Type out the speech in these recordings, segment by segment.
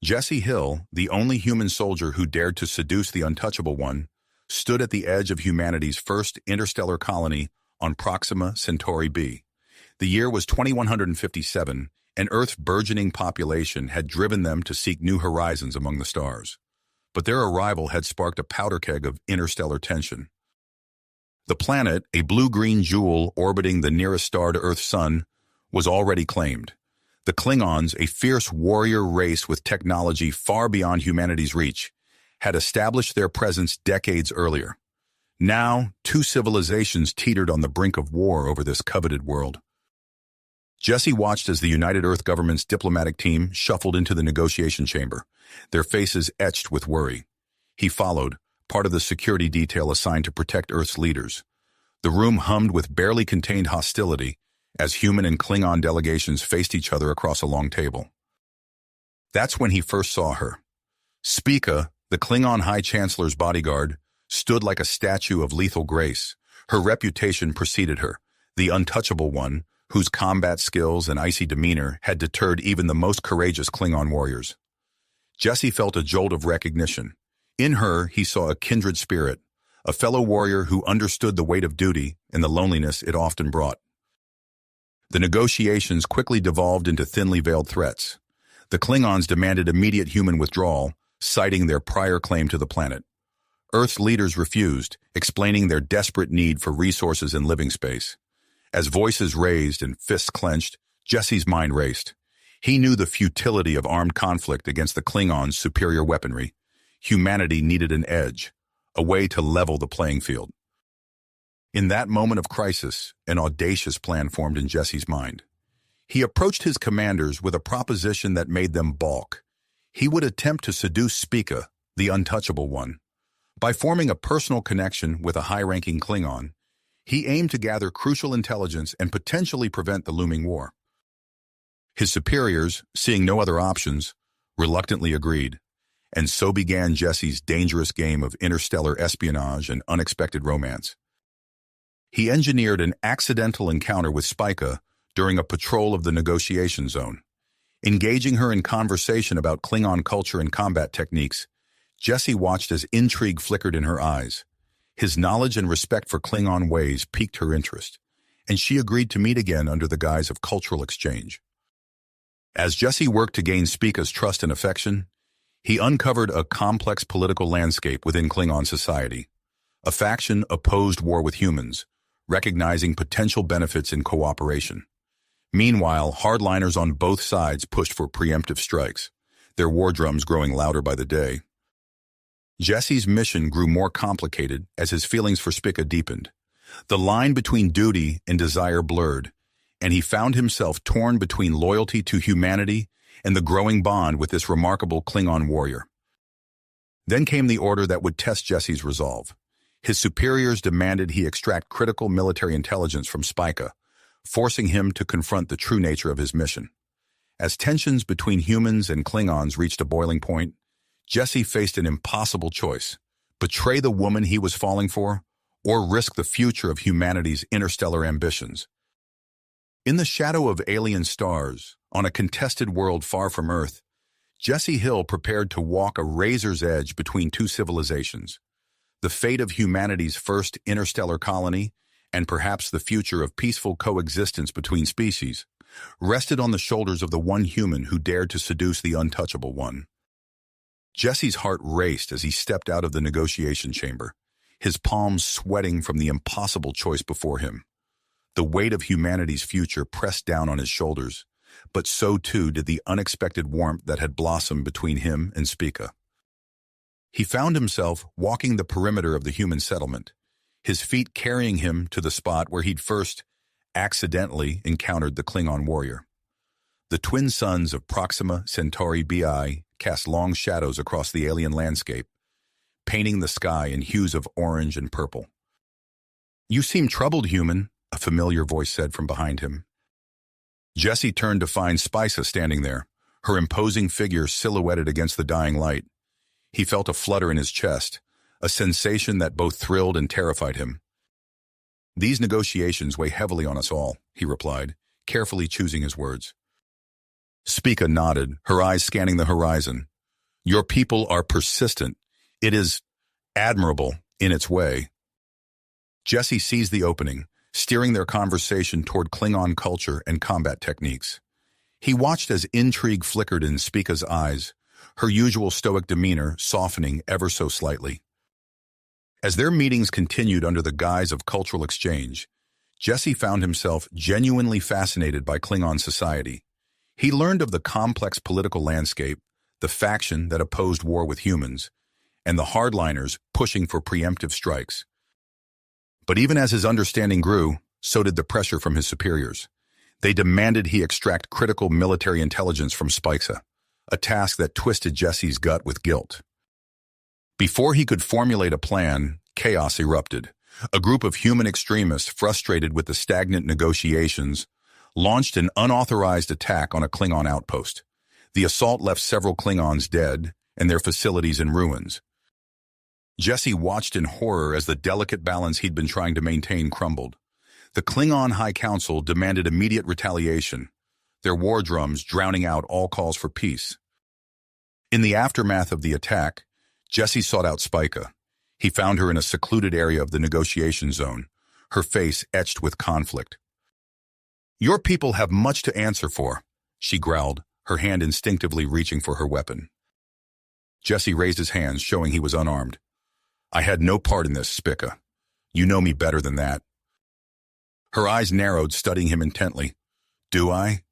Jesse Hill, the only human soldier who dared to seduce the untouchable one, stood at the edge of humanity's first interstellar colony on Proxima Centauri b. The year was 2157, and Earth's burgeoning population had driven them to seek new horizons among the stars. But their arrival had sparked a powder keg of interstellar tension. The planet, a blue-green jewel orbiting the nearest star to Earth's sun, was already claimed. The Klingons, a fierce warrior race with technology far beyond humanity's reach, had established their presence decades earlier. Now, two civilizations teetered on the brink of war over this coveted world. Jesse watched as the United Earth government's diplomatic team shuffled into the negotiation chamber, their faces etched with worry. He followed, part of the security detail assigned to protect Earth's leaders. The room hummed with barely contained hostility as human and Klingon delegations faced each other across a long table. That's when he first saw her. Spica, the Klingon High Chancellor's bodyguard, stood like a statue of lethal grace. Her reputation preceded her, the untouchable one, whose combat skills and icy demeanor had deterred even the most courageous Klingon warriors. Jesse felt a jolt of recognition. In her, he saw a kindred spirit, a fellow warrior who understood the weight of duty and the loneliness it often brought. The negotiations quickly devolved into thinly veiled threats. The Klingons demanded immediate human withdrawal, citing their prior claim to the planet. Earth's leaders refused, explaining their desperate need for resources and living space. As voices raised and fists clenched, Jesse's mind raced. He knew the futility of armed conflict against the Klingons' superior weaponry. Humanity needed an edge, a way to level the playing field. In that moment of crisis, an audacious plan formed in Jesse's mind. He approached his commanders with a proposition that made them balk. He would attempt to seduce Spica, the untouchable one. By forming a personal connection with a high-ranking Klingon, he aimed to gather crucial intelligence and potentially prevent the looming war. His superiors, seeing no other options, reluctantly agreed, and so began Jesse's dangerous game of interstellar espionage and unexpected romance. He engineered an accidental encounter with Spica during a patrol of the negotiation zone. Engaging her in conversation about Klingon culture and combat techniques, Jesse watched as intrigue flickered in her eyes. His knowledge and respect for Klingon ways piqued her interest, and she agreed to meet again under the guise of cultural exchange. As Jesse worked to gain Spica's trust and affection, he uncovered a complex political landscape within Klingon society. A faction opposed war with humans, recognizing potential benefits in cooperation. Meanwhile, hardliners on both sides pushed for preemptive strikes, their war drums growing louder by the day. Jesse's mission grew more complicated as his feelings for Spica deepened. The line between duty and desire blurred, and he found himself torn between loyalty to humanity and the growing bond with this remarkable Klingon warrior. Then came the order that would test Jesse's resolve. His superiors demanded he extract critical military intelligence from Spica, forcing him to confront the true nature of his mission. As tensions between humans and Klingons reached a boiling point, Jesse faced an impossible choice: betray the woman he was falling for, or risk the future of humanity's interstellar ambitions. In the shadow of alien stars, on a contested world far from Earth, Jesse Hill prepared to walk a razor's edge between two civilizations. The fate of humanity's first interstellar colony, and perhaps the future of peaceful coexistence between species, rested on the shoulders of the one human who dared to seduce the untouchable one. Jesse's heart raced as he stepped out of the negotiation chamber, his palms sweating from the impossible choice before him. The weight of humanity's future pressed down on his shoulders, but so too did the unexpected warmth that had blossomed between him and Spica. He found himself walking the perimeter of the human settlement, his feet carrying him to the spot where he'd first accidentally encountered the Klingon warrior. The twin suns of Proxima Centauri bi cast long shadows across the alien landscape, painting the sky in hues of orange and purple. "You seem troubled, human," a familiar voice said from behind him. Jesse turned to find Spica standing there, her imposing figure silhouetted against the dying light. He felt a flutter in his chest, a sensation that both thrilled and terrified him. "These negotiations weigh heavily on us all," he replied, carefully choosing his words. Spica nodded, her eyes scanning the horizon. Your people are persistent. It is admirable in its way. Jesse seized the opening, steering their conversation toward Klingon culture and combat techniques. He watched as intrigue flickered in Spica's eyes, her usual stoic demeanor softening ever so slightly. As their meetings continued under the guise of cultural exchange, Jesse found himself genuinely fascinated by Klingon society. He learned of the complex political landscape, the faction that opposed war with humans, and the hardliners pushing for preemptive strikes. But even as his understanding grew, so did the pressure from his superiors. They demanded he extract critical military intelligence from Spica, a task that twisted Jesse's gut with guilt. Before he could formulate a plan, chaos erupted. A group of human extremists, frustrated with the stagnant negotiations, launched an unauthorized attack on a Klingon outpost. The assault left several Klingons dead and their facilities in ruins. Jesse watched in horror as the delicate balance he'd been trying to maintain crumbled. The Klingon High Council demanded immediate retaliation, their war drums drowning out all calls for peace. In the aftermath of the attack, Jesse sought out Spica. He found her in a secluded area of the negotiation zone, her face etched with conflict. "Your people have much to answer for," she growled, her hand instinctively reaching for her weapon. Jesse raised his hands, showing he was unarmed. "I had no part in this, Spica. You know me better than that." Her eyes narrowed, studying him intently. "Do I?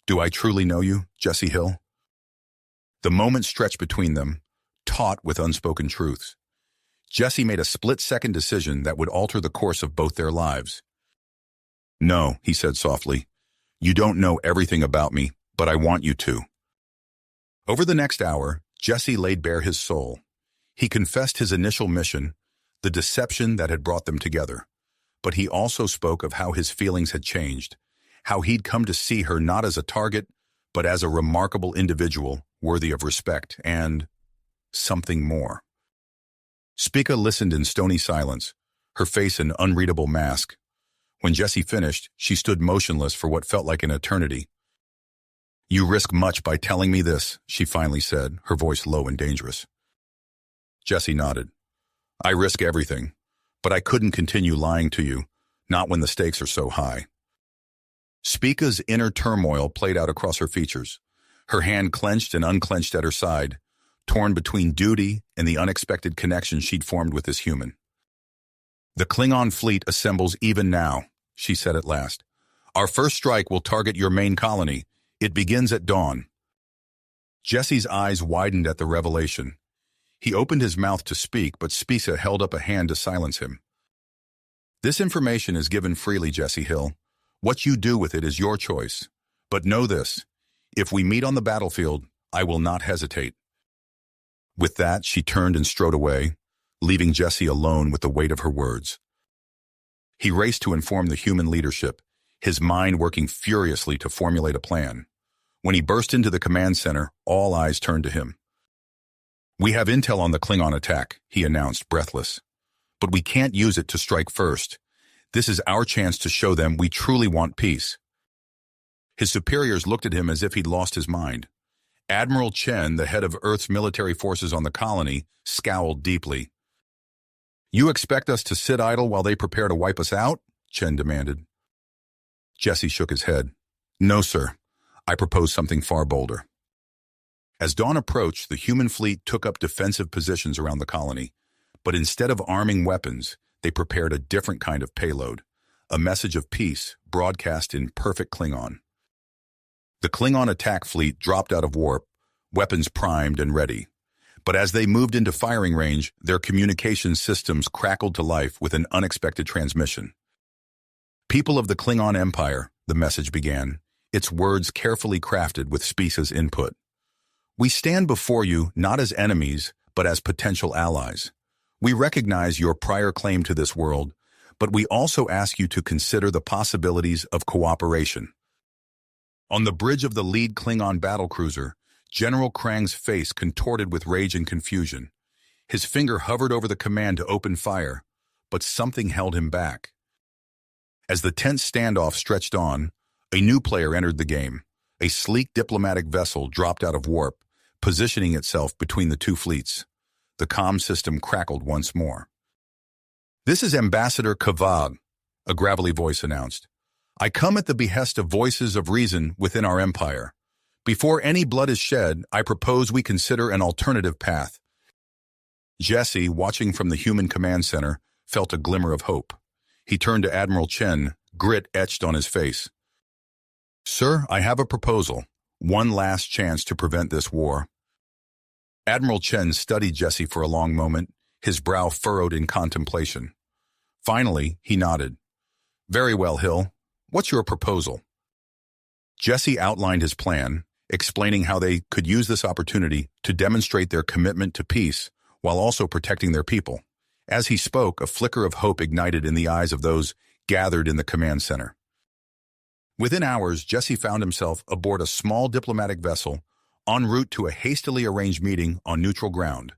Do I truly know you, Jesse Hill?" The moment stretched between them, taut with unspoken truths. Jesse made a split-second decision that would alter the course of both their lives. "No," he said softly. "You don't know everything about me, but I want you to." Over the next hour, Jesse laid bare his soul. He confessed his initial mission, the deception that had brought them together. But he also spoke of how his feelings had changed, how he'd come to see her not as a target, but as a remarkable individual worthy of respect and something more. Spica listened in stony silence, her face an unreadable mask. When Jesse finished, she stood motionless for what felt like an eternity. "You risk much by telling me this," she finally said, her voice low and dangerous. Jesse nodded. "I risk everything, but I couldn't continue lying to you, not when the stakes are so high." Spica's inner turmoil played out across her features, her hand clenched and unclenched at her side, torn between duty and the unexpected connection she'd formed with this human. "The Klingon fleet assembles even now," she said at last. "Our first strike will target your main colony. It begins at dawn." Jesse's eyes widened at the revelation. He opened his mouth to speak, but Spica held up a hand to silence him. "This information is given freely, Jesse Hill. What you do with it is your choice. But know this, if we meet on the battlefield, I will not hesitate." With that, she turned and strode away, leaving Jesse alone with the weight of her words. He raced to inform the human leadership, his mind working furiously to formulate a plan. When he burst into the command center, all eyes turned to him. "We have intel on the Klingon attack," he announced, breathless. "But we can't use it to strike first. This is our chance to show them we truly want peace." His superiors looked at him as if he'd lost his mind. Admiral Chen, the head of Earth's military forces on the colony, scowled deeply. "You expect us to sit idle while they prepare to wipe us out?" Chen demanded. Jesse shook his head. "No, sir. I propose something far bolder." As dawn approached, the human fleet took up defensive positions around the colony. But instead of arming weapons, they prepared a different kind of payload, a message of peace broadcast in perfect Klingon. The Klingon attack fleet dropped out of warp, weapons primed and ready. But as they moved into firing range, their communication systems crackled to life with an unexpected transmission. "People of the Klingon Empire," the message began, its words carefully crafted with Spica's input. "We stand before you not as enemies, but as potential allies. We recognize your prior claim to this world, but we also ask you to consider the possibilities of cooperation." On the bridge of the lead Klingon battlecruiser, General Krang's face contorted with rage and confusion. His finger hovered over the command to open fire, but something held him back. As the tense standoff stretched on, a new player entered the game, A sleek diplomatic vessel dropped out of warp, positioning itself between the two fleets. The comm system crackled once more. "This is Ambassador Kavad," a gravelly voice announced. "I come at the behest of voices of reason within our empire. Before any blood is shed, I propose we consider an alternative path." Jesse, watching from the human command center, felt a glimmer of hope. He turned to Admiral Chen, grit etched on his face. "Sir, I have a proposal. One last chance to prevent this war." Admiral Chen studied Jesse for a long moment, his brow furrowed in contemplation. Finally, he nodded. "Very well, Hill. What's your proposal?" Jesse outlined his plan, explaining how they could use this opportunity to demonstrate their commitment to peace while also protecting their people. As he spoke, a flicker of hope ignited in the eyes of those gathered in the command center. Within hours, Jesse found himself aboard a small diplomatic vessel en route to a hastily arranged meeting on neutral ground,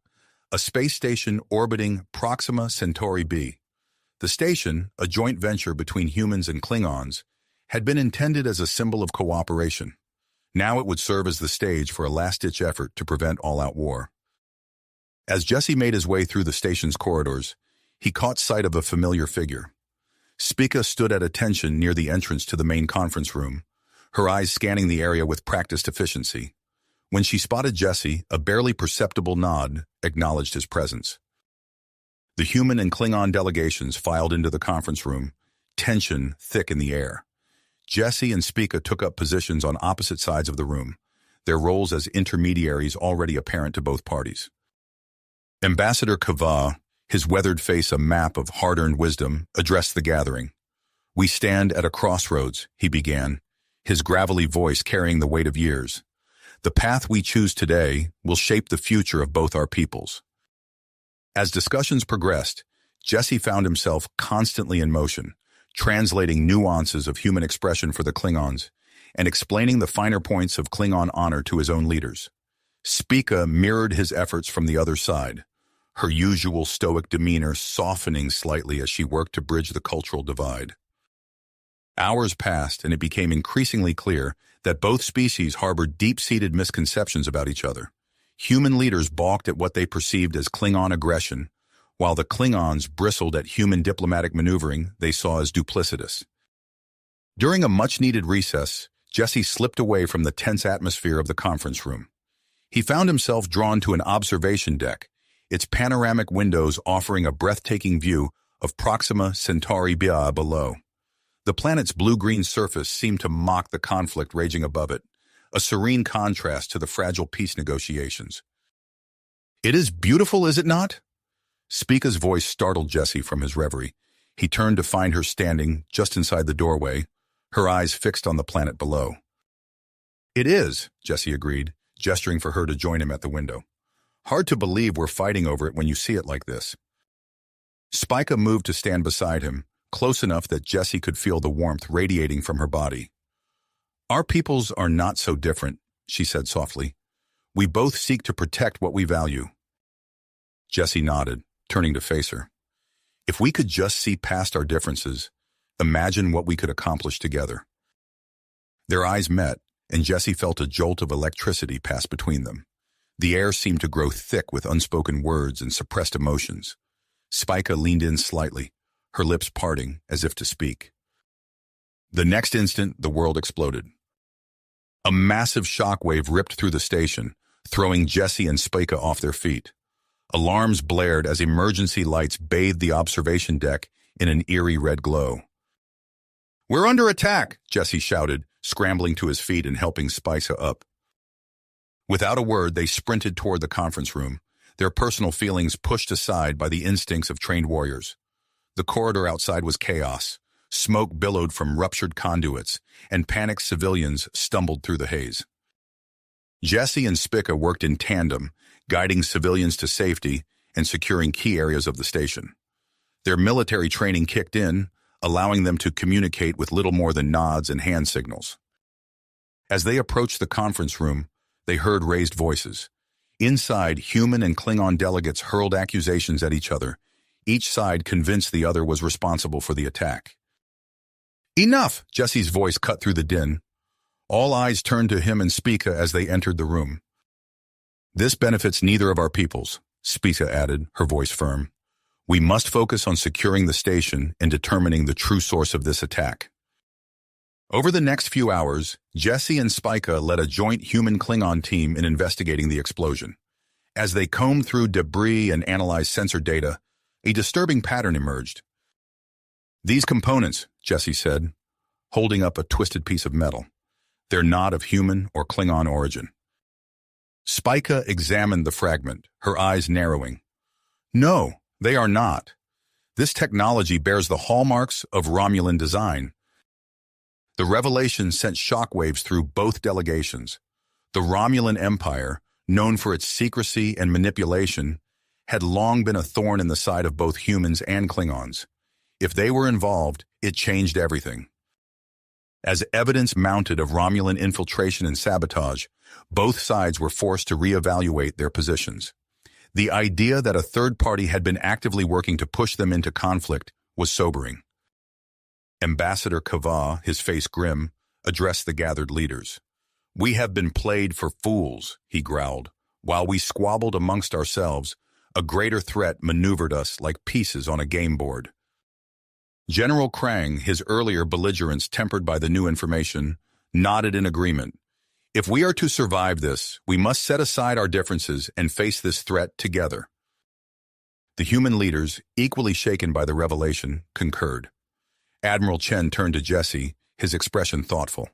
a space station orbiting Proxima Centauri b. The station, a joint venture between humans and Klingons, had been intended as a symbol of cooperation. Now it would serve as the stage for a last-ditch effort to prevent all-out war. As Jesse made his way through the station's corridors, he caught sight of a familiar figure. Spica stood at attention near the entrance to the main conference room, her eyes scanning the area with practiced efficiency. When she spotted Jesse, a barely perceptible nod acknowledged his presence. The human and Klingon delegations filed into the conference room, tension thick in the air. Jesse and Spica took up positions on opposite sides of the room, their roles as intermediaries already apparent to both parties. Ambassador Kava, his weathered face a map of hard-earned wisdom, addressed the gathering. "We stand at a crossroads," he began, his gravelly voice carrying the weight of years. "The path we choose today will shape the future of both our peoples." As discussions progressed, Jesse found himself constantly in motion, translating nuances of human expression for the Klingons and explaining the finer points of Klingon honor to his own leaders. Spica mirrored his efforts from the other side, her usual stoic demeanor softening slightly as she worked to bridge the cultural divide. Hours passed, and it became increasingly clear that both species harbored deep-seated misconceptions about each other. Human leaders balked at what they perceived as Klingon aggression, while the Klingons bristled at human diplomatic maneuvering they saw as duplicitous. During a much-needed recess, Jesse slipped away from the tense atmosphere of the conference room. He found himself drawn to an observation deck, its panoramic windows offering a breathtaking view of Proxima Centauri b below. The planet's blue-green surface seemed to mock the conflict raging above it, a serene contrast to the fragile peace negotiations. "It is beautiful, is it not?" Spica's voice startled Jesse from his reverie. He turned to find her standing just inside the doorway, her eyes fixed on the planet below. "It is," Jesse agreed, gesturing for her to join him at the window. "Hard to believe we're fighting over it when you see it like this." Spica moved to stand beside him, close enough that Jesse could feel the warmth radiating from her body. "Our peoples are not so different," she said softly. "We both seek to protect what we value." Jesse nodded, turning to face her. "If we could just see past our differences, imagine what we could accomplish together." Their eyes met, and Jesse felt a jolt of electricity pass between them. The air seemed to grow thick with unspoken words and suppressed emotions. Spica leaned in slightly, her lips parting as if to speak. The next instant, the world exploded. A massive shockwave ripped through the station, throwing Jesse and Spica off their feet. Alarms blared as emergency lights bathed the observation deck in an eerie red glow. "We're under attack!" Jesse shouted, scrambling to his feet and helping Spica up. Without a word, they sprinted toward the conference room, their personal feelings pushed aside by the instincts of trained warriors. The corridor outside was chaos. Smoke billowed from ruptured conduits, and panicked civilians stumbled through the haze. Jesse and Spica worked in tandem, guiding civilians to safety and securing key areas of the station. Their military training kicked in, allowing them to communicate with little more than nods and hand signals. As they approached the conference room, they heard raised voices. Inside, human and Klingon delegates hurled accusations at each other, each side convinced the other was responsible for the attack. "Enough!" Jesse's voice cut through the din. All eyes turned to him and Spica as they entered the room. "This benefits neither of our peoples," Spica added, her voice firm. "We must focus on securing the station and determining the true source of this attack." Over the next few hours, Jesse and Spica led a joint human-Klingon team in investigating the explosion. As they combed through debris and analyzed sensor data, a disturbing pattern emerged. "These components," Jesse said, holding up a twisted piece of metal. "They're not of human or Klingon origin." Spica examined the fragment, her eyes narrowing. "No, they are not. This technology bears the hallmarks of Romulan design." The revelation sent shockwaves through both delegations. The Romulan Empire, known for its secrecy and manipulation, had long been a thorn in the side of both humans and Klingons. If they were involved, it changed everything. As evidence mounted of Romulan infiltration and sabotage, both sides were forced to reevaluate their positions. The idea that a third party had been actively working to push them into conflict was sobering. Ambassador Kava, his face grim, addressed the gathered leaders. "We have been played for fools," he growled. "While we squabbled amongst ourselves, a greater threat maneuvered us like pieces on a game board." General Krang, his earlier belligerence tempered by the new information, nodded in agreement. "If we are to survive this, we must set aside our differences and face this threat together." The human leaders, equally shaken by the revelation, concurred. Admiral Chen turned to Jesse, his expression thoughtful.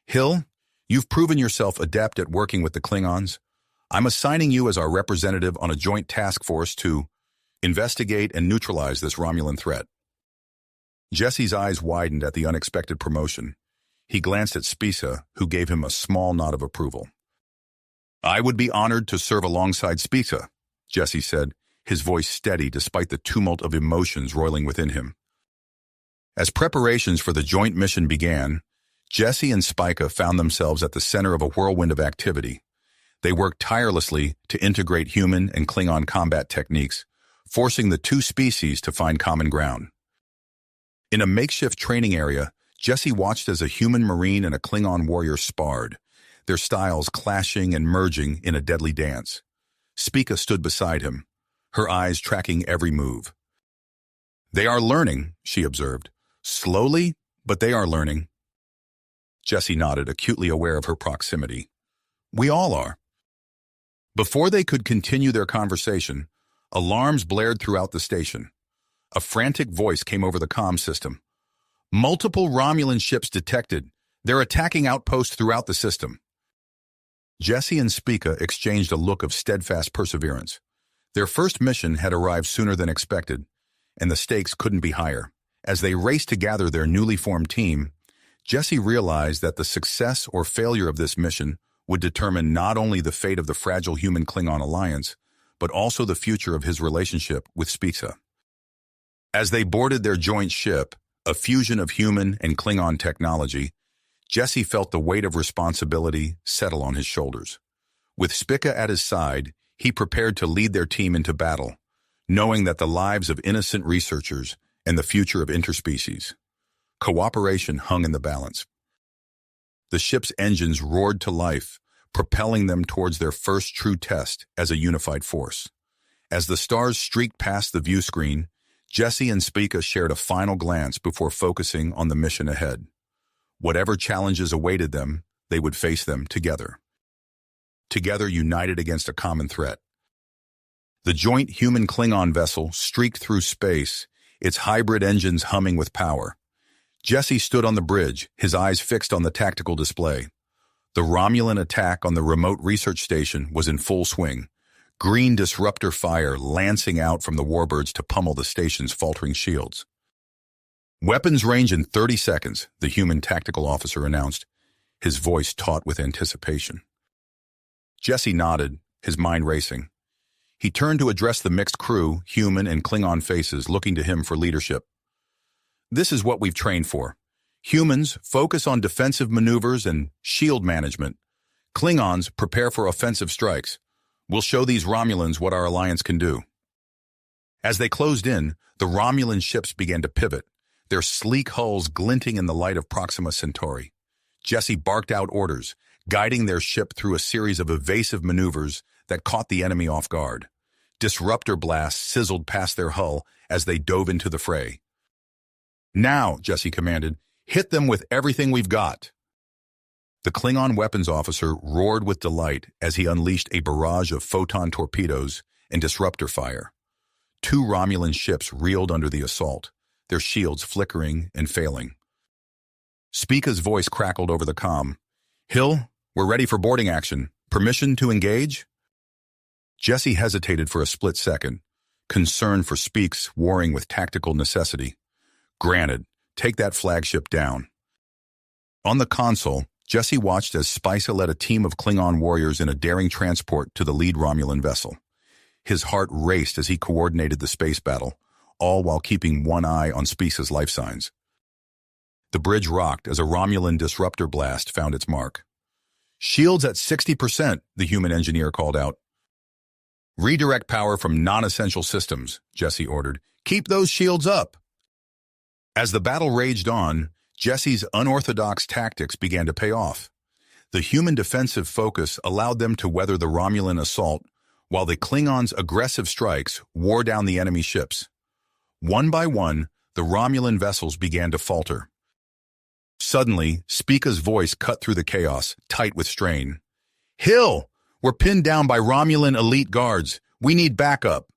"Hill, you've proven yourself adept at working with the Klingons. I'm assigning you as our representative on a joint task force to investigate and neutralize this Romulan threat." Jesse's eyes widened at the unexpected promotion. He glanced at Spica, who gave him a small nod of approval. "I would be honored to serve alongside Spica," Jesse said, his voice steady despite the tumult of emotions roiling within him. As preparations for the joint mission began, Jesse and Spica found themselves at the center of a whirlwind of activity. They worked tirelessly to integrate human and Klingon combat techniques, forcing the two species to find common ground. In a makeshift training area, Jesse watched as a human marine and a Klingon warrior sparred, their styles clashing and merging in a deadly dance. Spica stood beside him, her eyes tracking every move. "They are learning," she observed. "Slowly, but they are learning." Jesse nodded, acutely aware of her proximity. "We all are." Before they could continue their conversation, alarms blared throughout the station. A frantic voice came over the comm system. "Multiple Romulan ships detected. They're attacking outposts throughout the system." Jesse and Spica exchanged a look of steadfast perseverance. Their first mission had arrived sooner than expected, and the stakes couldn't be higher. As they raced to gather their newly formed team, Jesse realized that the success or failure of this mission would determine not only the fate of the fragile human-Klingon alliance, but also the future of his relationship with Spica. As they boarded their joint ship, a fusion of human and Klingon technology, Jesse felt the weight of responsibility settle on his shoulders. With Spica at his side, he prepared to lead their team into battle, knowing that the lives of innocent researchers and the future of interspecies. Cooperation hung in the balance. The ship's engines roared to life, propelling them towards their first true test as a unified force. As the stars streaked past the view screen, Jesse and Spica shared a final glance before focusing on the mission ahead. Whatever challenges awaited them, they would face them together. Together united against a common threat. The joint human-Klingon vessel streaked through space, its hybrid engines humming with power. Jesse stood on the bridge, his eyes fixed on the tactical display. The Romulan attack on the remote research station was in full swing, green disruptor fire lancing out from the warbirds to pummel the station's faltering shields. "Weapons range in 30 seconds, the human tactical officer announced, his voice taut with anticipation. Jesse nodded, his mind racing. He turned to address the mixed crew, human and Klingon faces looking to him for leadership. "This is what we've trained for. Humans focus on defensive maneuvers and shield management. Klingons prepare for offensive strikes. We'll show these Romulans what our alliance can do." As they closed in, the Romulan ships began to pivot, their sleek hulls glinting in the light of Proxima Centauri. Jesse barked out orders, guiding their ship through a series of evasive maneuvers that caught the enemy off guard. Disruptor blasts sizzled past their hull as they dove into the fray. "Now," Jesse commanded, "hit them with everything we've got." The Klingon weapons officer roared with delight as he unleashed a barrage of photon torpedoes and disruptor fire. 2 Romulan ships reeled under the assault, their shields flickering and failing. Spica's voice crackled over the comm. "Hill, we're ready for boarding action. Permission to engage?" Jesse hesitated for a split second, concern for Speaks warring with tactical necessity. "Granted, take that flagship down." On the console, Jesse watched as Spica led a team of Klingon warriors in a daring transport to the lead Romulan vessel. His heart raced as he coordinated the space battle, all while keeping one eye on Spica's life signs. The bridge rocked as a Romulan disruptor blast found its mark. "Shields at 60%, the human engineer called out. "Redirect power from non-essential systems," Jesse ordered. "Keep those shields up." As the battle raged on, Jesse's unorthodox tactics began to pay off. The human defensive focus allowed them to weather the Romulan assault, while the Klingons' aggressive strikes wore down the enemy ships. One by one, the Romulan vessels began to falter. Suddenly, Spica's voice cut through the chaos, tight with strain. "Hill, we're pinned down by Romulan elite guards. We need backup."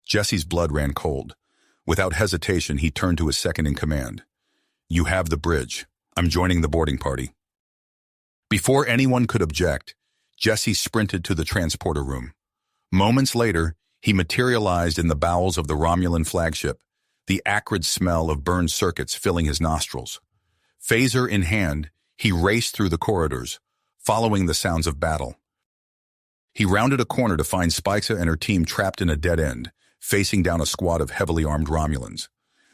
Jesse's blood ran cold. Without hesitation, he turned to his second-in-command. "You have the bridge. I'm joining the boarding party." Before anyone could object, Jesse sprinted to the transporter room. Moments later, he materialized in the bowels of the Romulan flagship, the acrid smell of burned circuits filling his nostrils. Phaser in hand, he raced through the corridors, following the sounds of battle. He rounded a corner to find Spica and her team trapped in a dead end, facing down a squad of heavily armed Romulans.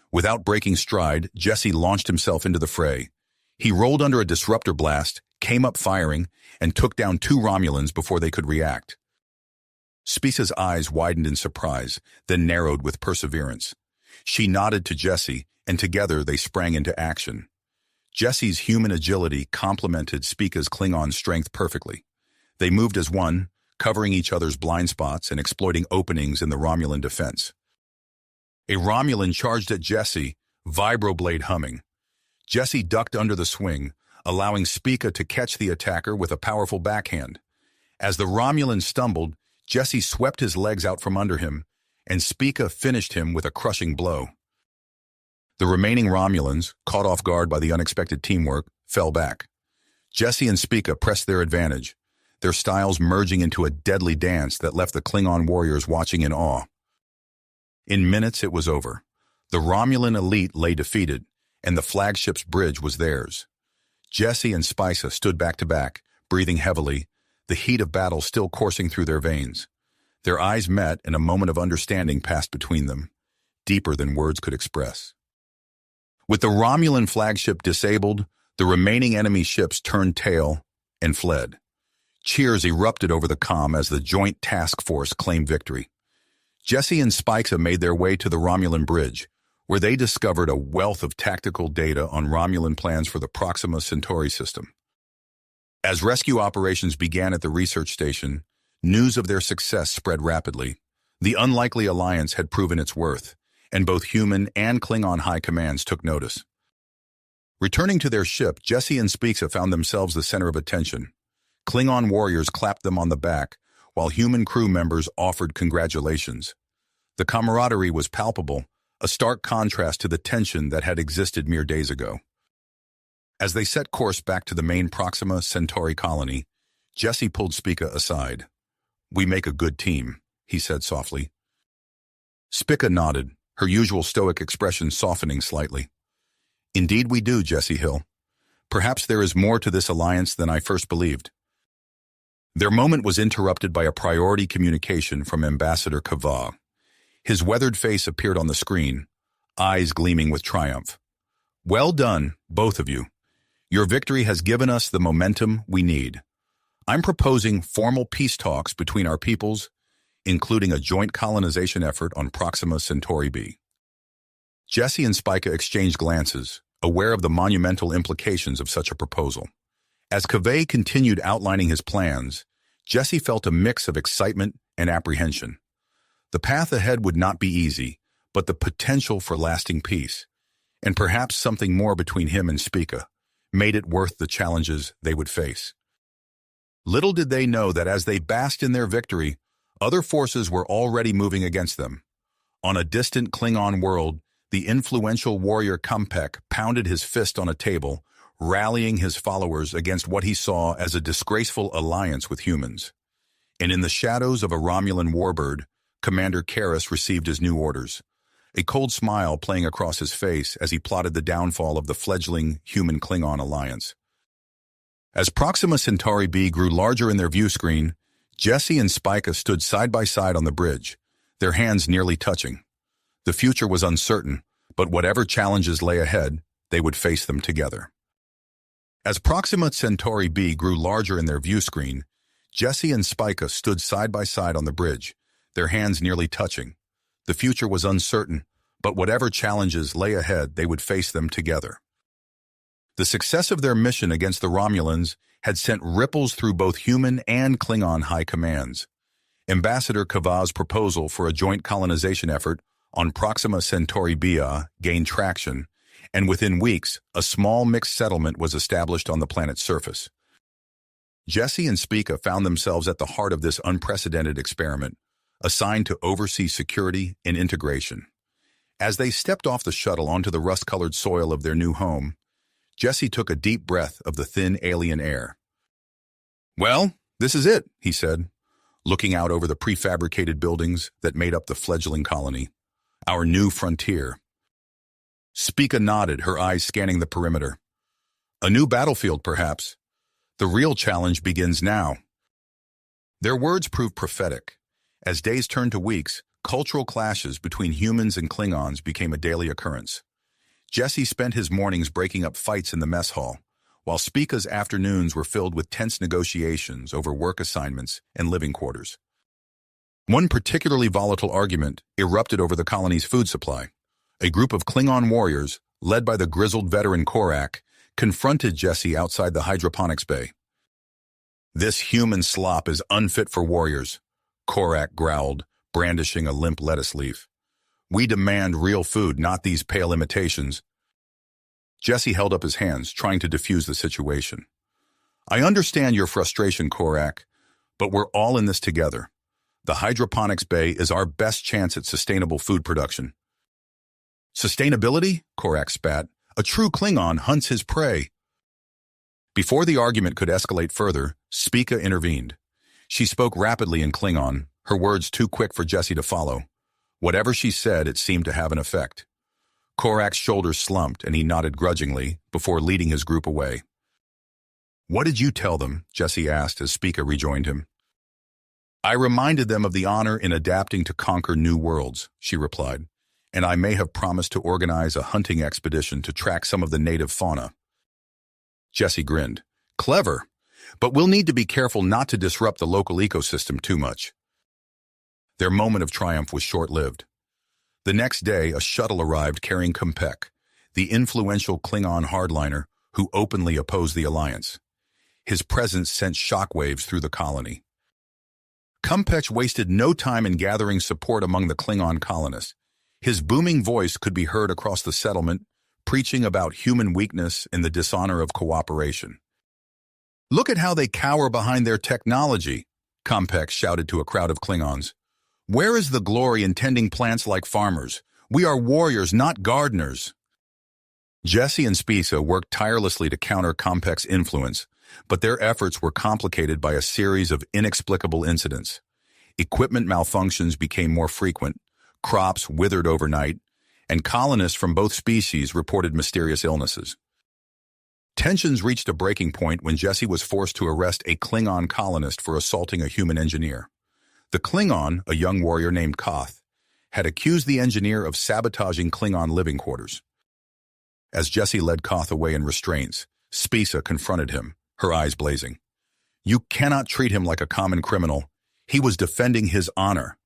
Without breaking stride, Jesse launched himself into the fray. He rolled under a disruptor blast, came up firing, and took down 2 Romulans before they could react. Spica's eyes widened in surprise, then narrowed with perseverance. She nodded to Jesse, and together they sprang into action. Jesse's human agility complemented Spica's Klingon strength perfectly. They moved as one, covering each other's blind spots and exploiting openings in the Romulan defense. A Romulan charged at Jesse, vibroblade humming. Jesse ducked under the swing, allowing Spica to catch the attacker with a powerful backhand. As the Romulan stumbled, Jesse swept his legs out from under him, and Spica finished him with a crushing blow. The remaining Romulans, caught off guard by the unexpected teamwork, fell back. Jesse and Spica pressed their advantage, their styles merging into a deadly dance that left the Klingon warriors watching in awe. In minutes, it was over. The Romulan elite lay defeated, and the flagship's bridge was theirs. Jesse and Spica stood back to back, breathing heavily, the heat of battle still coursing through their veins. Their eyes met, and a moment of understanding passed between them, deeper than words could express. With the Romulan flagship disabled, the remaining enemy ships turned tail and fled. Cheers erupted over the comm as the joint task force claimed victory. Jesse and Spica made their way to the Romulan bridge, where they discovered a wealth of tactical data on Romulan plans for the Proxima Centauri system. As rescue operations began at the research station, news of their success spread rapidly. The unlikely alliance had proven its worth, and both human and Klingon high commands took notice. Returning to their ship, Jesse and Spica found themselves the center of attention. Klingon warriors clapped them on the back, while human crew members offered congratulations. The camaraderie was palpable, a stark contrast to the tension that had existed mere days ago. As they set course back to the main Proxima Centauri colony, Jesse pulled Spica aside. "We make a good team," he said softly. Spica nodded, her usual stoic expression softening slightly. "Indeed we do, Jesse Hill. Perhaps there is more to this alliance than I first believed." Their moment was interrupted by a priority communication from Ambassador Kavah. His weathered face appeared on the screen, eyes gleaming with triumph. "Well done, both of you. Your victory has given us the momentum we need. I'm proposing formal peace talks between our peoples, including a joint colonization effort on Proxima Centauri B." Jesse and Spica exchanged glances, aware of the monumental implications of such a proposal. As Kaveh continued outlining his plans, Jesse felt a mix of excitement and apprehension. The path ahead would not be easy, but the potential for lasting peace, and perhaps something more between him and Spica, made it worth the challenges they would face. Little did they know that as they basked in their victory, other forces were already moving against them. On a distant Klingon world, the influential warrior Kumpek pounded his fist on a table, rallying his followers against what he saw as a disgraceful alliance with humans. And in the shadows of a Romulan warbird, Commander Karras received his new orders, a cold smile playing across his face as he plotted the downfall of the fledgling human-Klingon alliance. As Proxima Centauri b grew larger in their view screen, Jesse and Spica stood side by side on the bridge, their hands nearly touching. The future was uncertain, but whatever challenges lay ahead, they would face them together. As Proxima Centauri b grew larger in their view screen, Jesse and Spica stood side by side on the bridge, their hands nearly touching. The future was uncertain, but whatever challenges lay ahead, they would face them together. The success of their mission against the Romulans had sent ripples through both human and Klingon high commands. Ambassador Kavah's proposal for a joint colonization effort on Proxima Centauri b gained traction, and within weeks, a small mixed settlement was established on the planet's surface. Jesse and Spica found themselves at the heart of this unprecedented experiment, assigned to oversee security and integration. As they stepped off the shuttle onto the rust-colored soil of their new home, Jesse took a deep breath of the thin alien air. "Well, this is it," he said, looking out over the prefabricated buildings that made up the fledgling colony. "Our new frontier." Spica nodded, her eyes scanning the perimeter. "A new battlefield, perhaps. The real challenge begins now." Their words proved prophetic. As days turned to weeks, cultural clashes between humans and Klingons became a daily occurrence. Jesse spent his mornings breaking up fights in the mess hall, while Spica's afternoons were filled with tense negotiations over work assignments and living quarters. One particularly volatile argument erupted over the colony's food supply. A group of Klingon warriors, led by the grizzled veteran Korak, confronted Jesse outside the hydroponics bay. "This human slop is unfit for warriors," Korak growled, brandishing a limp lettuce leaf. "We demand real food, not these pale imitations." Jesse held up his hands, trying to defuse the situation. "I understand your frustration, Korak, but we're all in this together. The hydroponics bay is our best chance at sustainable food production." "Sustainability?" Korak spat. "A true Klingon hunts his prey." Before the argument could escalate further, Spica intervened. She spoke rapidly in Klingon, her words too quick for Jesse to follow. Whatever she said, it seemed to have an effect. Korak's shoulders slumped, and he nodded grudgingly before leading his group away. "What did you tell them?" Jesse asked as Spica rejoined him. "I reminded them of the honor in adapting to conquer new worlds," she replied, "and I may have promised to organize a hunting expedition to track some of the native fauna." Jesse grinned. "Clever, but we'll need to be careful not to disrupt the local ecosystem too much." Their moment of triumph was short-lived. The next day, a shuttle arrived carrying Kumpek, the influential Klingon hardliner who openly opposed the alliance. His presence sent shockwaves through the colony. Kumpek wasted no time in gathering support among the Klingon colonists. His booming voice could be heard across the settlement, preaching about human weakness and the dishonor of cooperation. "Look at how they cower behind their technology," Kumpek shouted to a crowd of Klingons. "Where is the glory in tending plants like farmers? We are warriors, not gardeners." Jesse and Spica worked tirelessly to counter Kumpek's influence, but their efforts were complicated by a series of inexplicable incidents. Equipment malfunctions became more frequent, crops withered overnight, and colonists from both species reported mysterious illnesses. Tensions reached a breaking point when Jesse was forced to arrest a Klingon colonist for assaulting a human engineer. The Klingon, a young warrior named Koth, had accused the engineer of sabotaging Klingon living quarters. As Jesse led Koth away in restraints, Spica confronted him, her eyes blazing. "You cannot treat him like a common criminal. He was defending his honor."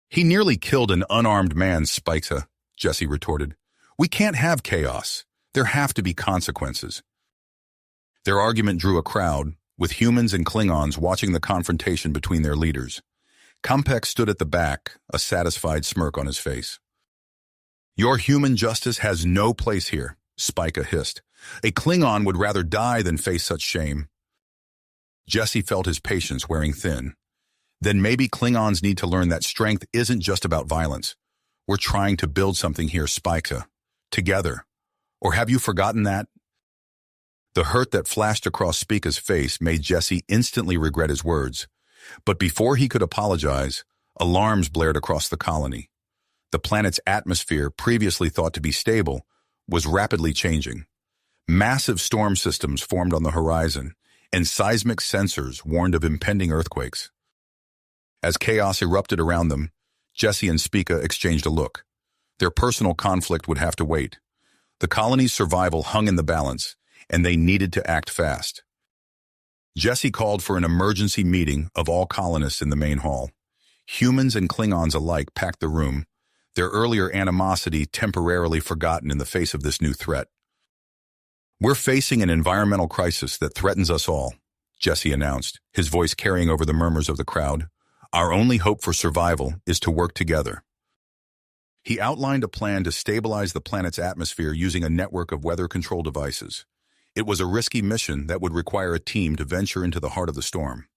"He nearly killed an unarmed man, Spica," Jesse retorted. "We can't have chaos. There have to be consequences. Their argument drew a crowd, with humans and Klingons watching the confrontation between their leaders. Compek stood at the back, a satisfied smirk on his face. "Your human justice has no place here," Spica hissed. "A Klingon would rather die than face such shame." Jesse felt his patience wearing thin. Then maybe Klingons need to learn that strength isn't just about violence. We're trying to build something here, Spica. Together. Or have you forgotten that? The hurt that flashed across Spica's face made Jesse instantly regret his words. But before he could apologize, alarms blared across the colony. The planet's atmosphere, previously thought to be stable, was rapidly changing. Massive storm systems formed on the horizon, and seismic sensors warned of impending earthquakes. As chaos erupted around them, Jesse and Spica exchanged a look. Their personal conflict would have to wait. The colony's survival hung in the balance, and they needed to act fast. Jesse called for an emergency meeting of all colonists in the main hall. Humans and Klingons alike packed the room, their earlier animosity temporarily forgotten in the face of this new threat. "We're facing an environmental crisis that threatens us all," Jesse announced, his voice carrying over the murmurs of the crowd. "Our only hope for survival is to work together." He outlined a plan to stabilize the planet's atmosphere using a network of weather control devices. It was a risky mission that would require a team to venture into the heart of the storm.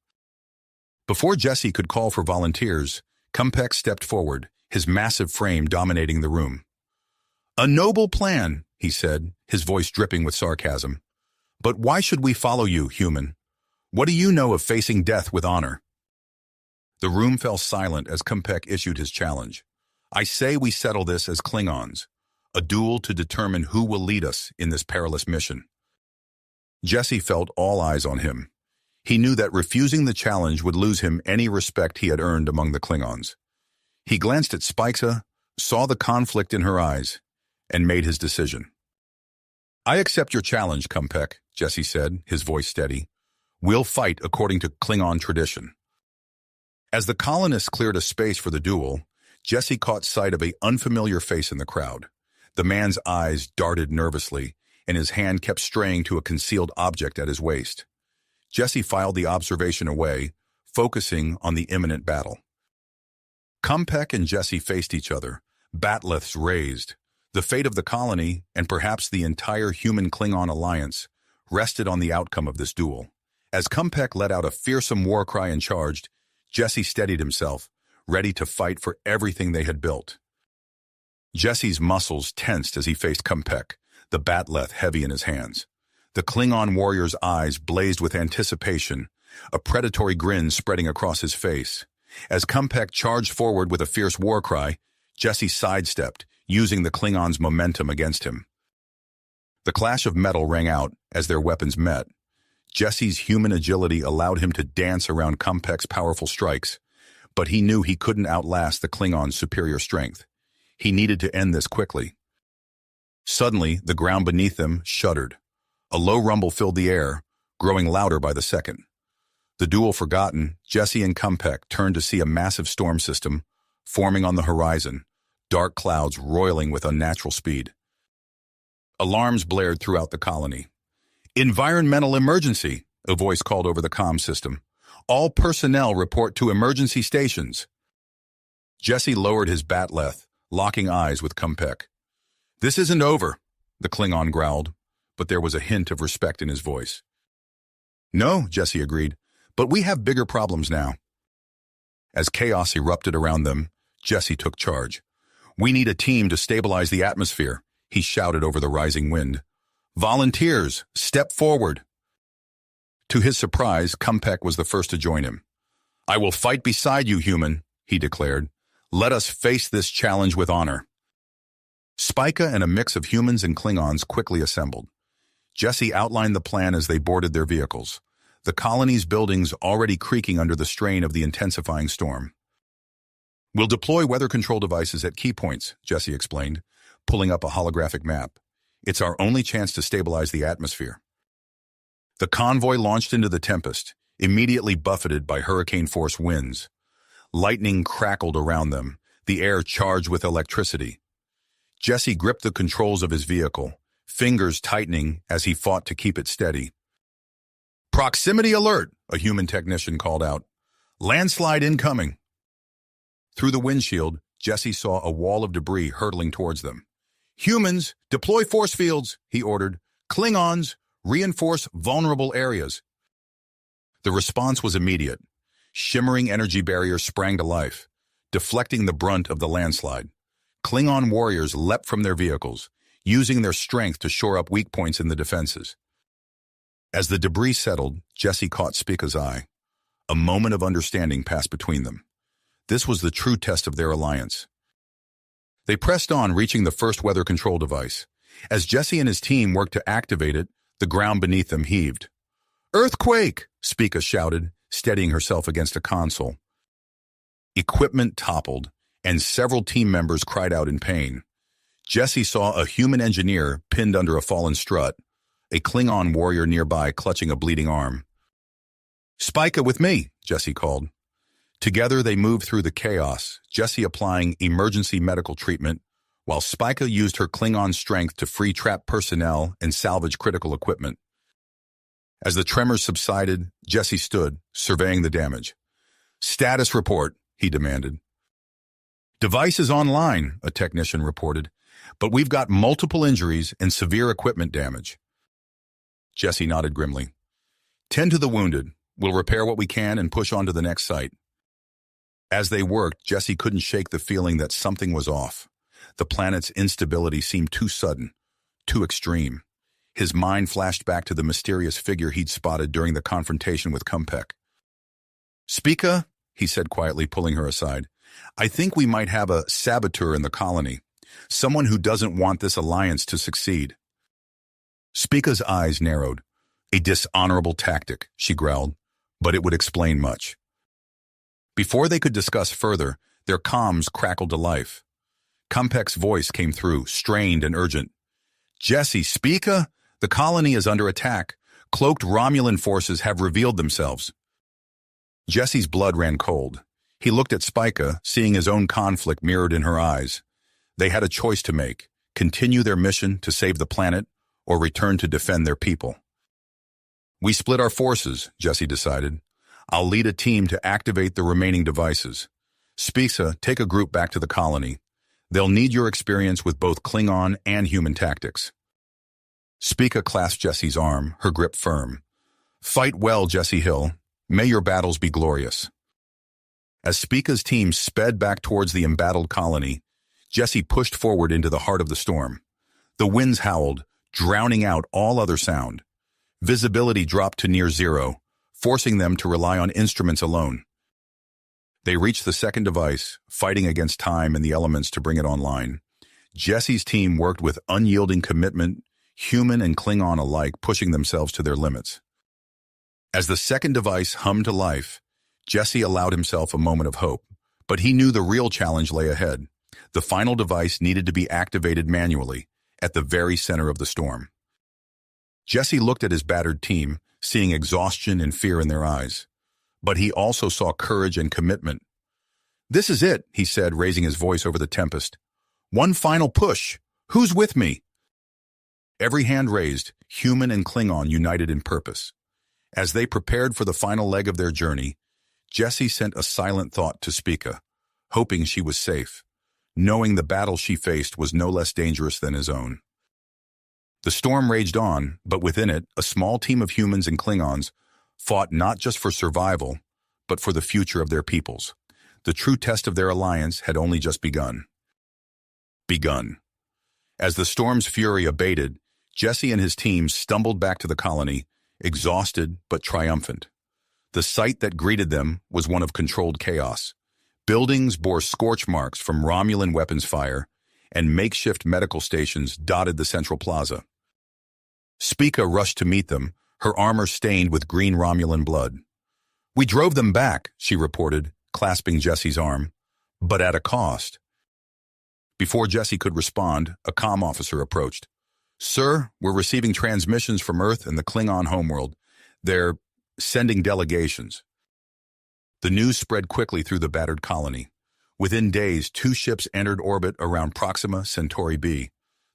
Before Jesse could call for volunteers, Compek stepped forward, his massive frame dominating the room. "A noble plan," he said, his voice dripping with sarcasm. "But why should we follow you, human? What do you know of facing death with honor?" The room fell silent as Compek issued his challenge. "I say we settle this as Klingons, a duel to determine who will lead us in this perilous mission." Jesse felt all eyes on him. He knew that refusing the challenge would lose him any respect he had earned among the Klingons. He glanced at Spica, saw the conflict in her eyes, and made his decision. "I accept your challenge, Compek," Jesse said, his voice steady. "We'll fight according to Klingon tradition." As the colonists cleared a space for the duel, Jesse caught sight of an unfamiliar face in the crowd. The man's eyes darted nervously, and his hand kept straying to a concealed object at his waist. Jesse filed the observation away, focusing on the imminent battle. Compek and Jesse faced each other, bat'leths raised. The fate of the colony, and perhaps the entire human-Klingon alliance, rested on the outcome of this duel. As Compek let out a fearsome war cry and charged, Jesse steadied himself, ready to fight for everything they had built. Jesse's muscles tensed as he faced Compek, the bat'leth heavy in his hands. The Klingon warrior's eyes blazed with anticipation, a predatory grin spreading across his face. As Compek charged forward with a fierce war cry, Jesse sidestepped, using the Klingon's momentum against him. The clash of metal rang out as their weapons met. Jesse's human agility allowed him to dance around Compek's powerful strikes, but he knew he couldn't outlast the Klingon's superior strength. He needed to end this quickly. Suddenly, the ground beneath them shuddered. A low rumble filled the air, growing louder by the second. The duel forgotten, Jesse and Compek turned to see a massive storm system forming on the horizon, dark clouds roiling with unnatural speed. Alarms blared throughout the colony. "Environmental emergency," a voice called over the comm system. "All personnel report to emergency stations." Jesse lowered his bat'leth, locking eyes with Compek. "This isn't over," the Klingon growled, but there was a hint of respect in his voice. "No," Jesse agreed, "but we have bigger problems now." As chaos erupted around them, Jesse took charge. "We need a team to stabilize the atmosphere," he shouted over the rising wind. "Volunteers, step forward." To his surprise, Compek was the first to join him. "I will fight beside you, human," he declared. "Let us face this challenge with honor." Spica and a mix of humans and Klingons quickly assembled. Jesse outlined the plan as they boarded their vehicles, the colony's buildings already creaking under the strain of the intensifying storm. "We'll deploy weather control devices at key points," Jesse explained, pulling up a holographic map. "It's our only chance to stabilize the atmosphere." The convoy launched into the tempest, immediately buffeted by hurricane-force winds. Lightning crackled around them, the air charged with electricity. Jesse gripped the controls of his vehicle, fingers tightening as he fought to keep it steady. "Proximity alert," a human technician called out. "Landslide incoming." Through the windshield, Jesse saw a wall of debris hurtling towards them. "Humans, deploy force fields," he ordered. "Klingons, reinforce vulnerable areas." The response was immediate. Shimmering energy barriers sprang to life, deflecting the brunt of the landslide. Klingon warriors leapt from their vehicles, using their strength to shore up weak points in the defenses. As the debris settled, Jesse caught Spica's eye. A moment of understanding passed between them. This was the true test of their alliance. They pressed on, reaching the first weather control device. As Jesse and his team worked to activate it, the ground beneath them heaved. "Earthquake!" Spica shouted, steadying herself against a console. Equipment toppled, and several team members cried out in pain. Jesse saw a human engineer pinned under a fallen strut, a Klingon warrior nearby clutching a bleeding arm. "Spica, with me," Jesse called. Together they moved through the chaos, Jesse applying emergency medical treatment, while Spica used her Klingon strength to free trapped personnel and salvage critical equipment. As the tremors subsided, Jesse stood, surveying the damage. "Status report," he demanded. "Device is online," a technician reported, "but we've got multiple injuries and severe equipment damage." Jesse nodded grimly. "Tend to the wounded. We'll repair what we can and push on to the next site." As they worked, Jesse couldn't shake the feeling that something was off. The planet's instability seemed too sudden, too extreme. His mind flashed back to the mysterious figure he'd spotted during the confrontation with Kumpek. "Spica," he said quietly, pulling her aside, "I think we might have a saboteur in the colony, someone who doesn't want this alliance to succeed." Spica's eyes narrowed. "A dishonorable tactic," she growled, "but it would explain much." Before they could discuss further, their comms crackled to life. Kumpek's voice came through, strained and urgent. "Jesse, Spica, the colony is under attack. Cloaked Romulan forces have revealed themselves." Jesse's blood ran cold. He looked at Spica, seeing his own conflict mirrored in her eyes. They had a choice to make: continue their mission to save the planet, or return to defend their people. "We split our forces," Jesse decided. "I'll lead a team to activate the remaining devices. Spica, take a group back to the colony. They'll need your experience with both Klingon and human tactics." Spica clasped Jesse's arm, her grip firm. "Fight well, Jesse Hill. May your battles be glorious." As Spica's team sped back towards the embattled colony, Jesse pushed forward into the heart of the storm. The winds howled, drowning out all other sound. Visibility dropped to near zero, forcing them to rely on instruments alone. They reached the second device, fighting against time and the elements to bring it online. Jesse's team worked with unyielding commitment, human and Klingon alike pushing themselves to their limits. As the second device hummed to life, Jesse allowed himself a moment of hope, but he knew the real challenge lay ahead. The final device needed to be activated manually, at the very center of the storm. Jesse looked at his battered team, seeing exhaustion and fear in their eyes. But he also saw courage and commitment. "This is it," he said, raising his voice over the tempest. "One final push. Who's with me?" Every hand raised, human and Klingon united in purpose. As they prepared for the final leg of their journey, Jesse sent a silent thought to Spica, hoping she was safe, knowing the battle she faced was no less dangerous than his own. The storm raged on, but within it, a small team of humans and Klingons fought not just for survival, but for the future of their peoples. The true test of their alliance had only just begun. As the storm's fury abated, Jesse and his team stumbled back to the colony, exhausted but triumphant. The sight that greeted them was one of controlled chaos. Buildings bore scorch marks from Romulan weapons fire, and makeshift medical stations dotted the central plaza. Spica rushed to meet them, her armor stained with green Romulan blood. "We drove them back," she reported, clasping Jesse's arm, "but at a cost." Before Jesse could respond, a comm officer approached. "Sir, we're receiving transmissions from Earth and the Klingon homeworld. They're sending delegations." The news spread quickly through the battered colony. Within days, 2 ships entered orbit around Proxima Centauri b.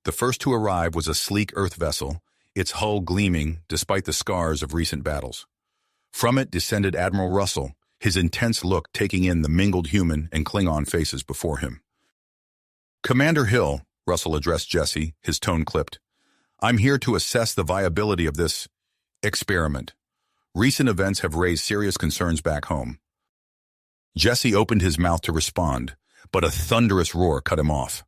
The first to arrive was a sleek Earth vessel, its hull gleaming despite the scars of recent battles. From it descended Admiral Russell, his intense look taking in the mingled human and Klingon faces before him. "Commander Hill," Russell addressed Jesse, his tone clipped, "I'm here to assess the viability of this experiment. Recent events have raised serious concerns back home." Jesse opened his mouth to respond, but a thunderous roar cut him off.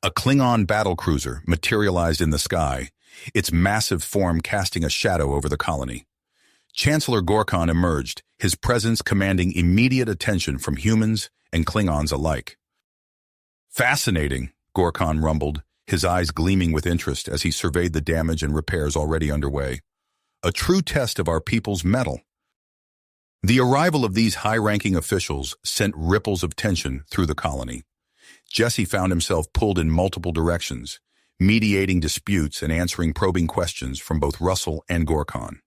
A Klingon battlecruiser materialized in the sky, its massive form casting a shadow over the colony. Chancellor Gorkon emerged, his presence commanding immediate attention from humans and Klingons alike. "Fascinating," Gorkon rumbled, his eyes gleaming with interest as he surveyed the damage and repairs already underway. "A true test of our people's mettle." The arrival of these high-ranking officials sent ripples of tension through the colony. Jesse found himself pulled in multiple directions, mediating disputes and answering probing questions from both Russell and Gorkon.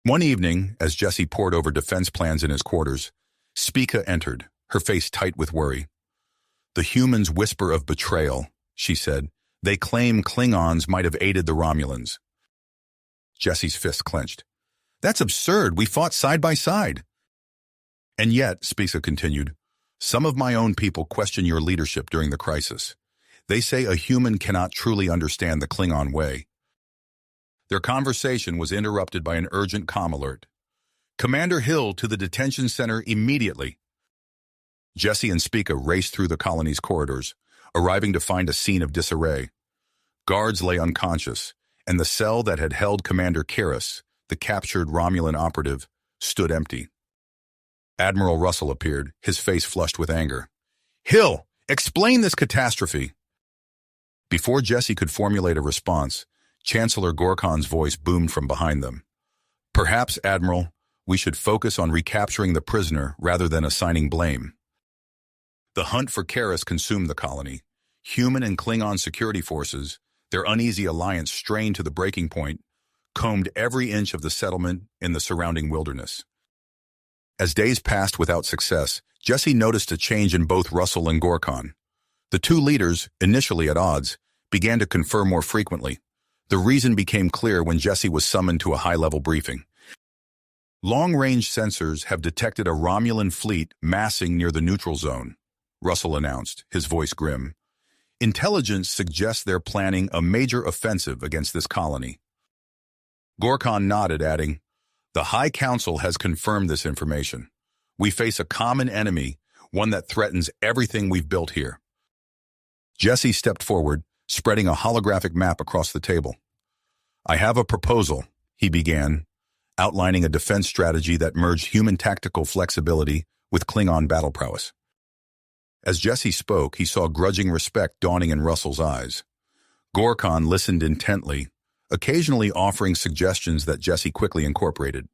One evening, as Jesse pored over defense plans in his quarters, Spica entered, her face tight with worry. "The humans whisper of betrayal," she said. "They claim Klingons might have aided the Romulans." Jesse's fist clenched. "That's absurd. We fought side by side." "And yet," Spica continued, "some of my own people question your leadership during the crisis. They say a human cannot truly understand the Klingon way." Their conversation was interrupted by an urgent comm alert. "Commander Hill to the detention center immediately." Jesse and Spica raced through the colony's corridors, arriving to find a scene of disarray. Guards lay unconscious, and the cell that had held Commander Karras, the captured Romulan operative, stood empty. Admiral Russell appeared, his face flushed with anger. "Hill, explain this catastrophe." Before Jesse could formulate a response, Chancellor Gorkon's voice boomed from behind them. "Perhaps, Admiral, we should focus on recapturing the prisoner rather than assigning blame." The hunt for Karras consumed the colony. Human and Klingon security forces, their uneasy alliance strained to the breaking point, combed every inch of the settlement in the surrounding wilderness. As days passed without success, Jesse noticed a change in both Russell and Gorkon. The two leaders, initially at odds, began to confer more frequently. The reason became clear when Jesse was summoned to a high-level briefing. "Long-range sensors have detected a Romulan fleet massing near the neutral zone," Russell announced, his voice grim. "Intelligence suggests they're planning a major offensive against this colony." Gorkon nodded, adding, "The High Council has confirmed this information. We face a common enemy, one that threatens everything we've built here." Jesse stepped forward, spreading a holographic map across the table. "I have a proposal," he began, outlining a defense strategy that merged human tactical flexibility with Klingon battle prowess. As Jesse spoke, he saw grudging respect dawning in Russell's eyes. Gorkon listened intently, occasionally offering suggestions that Jesse quickly incorporated.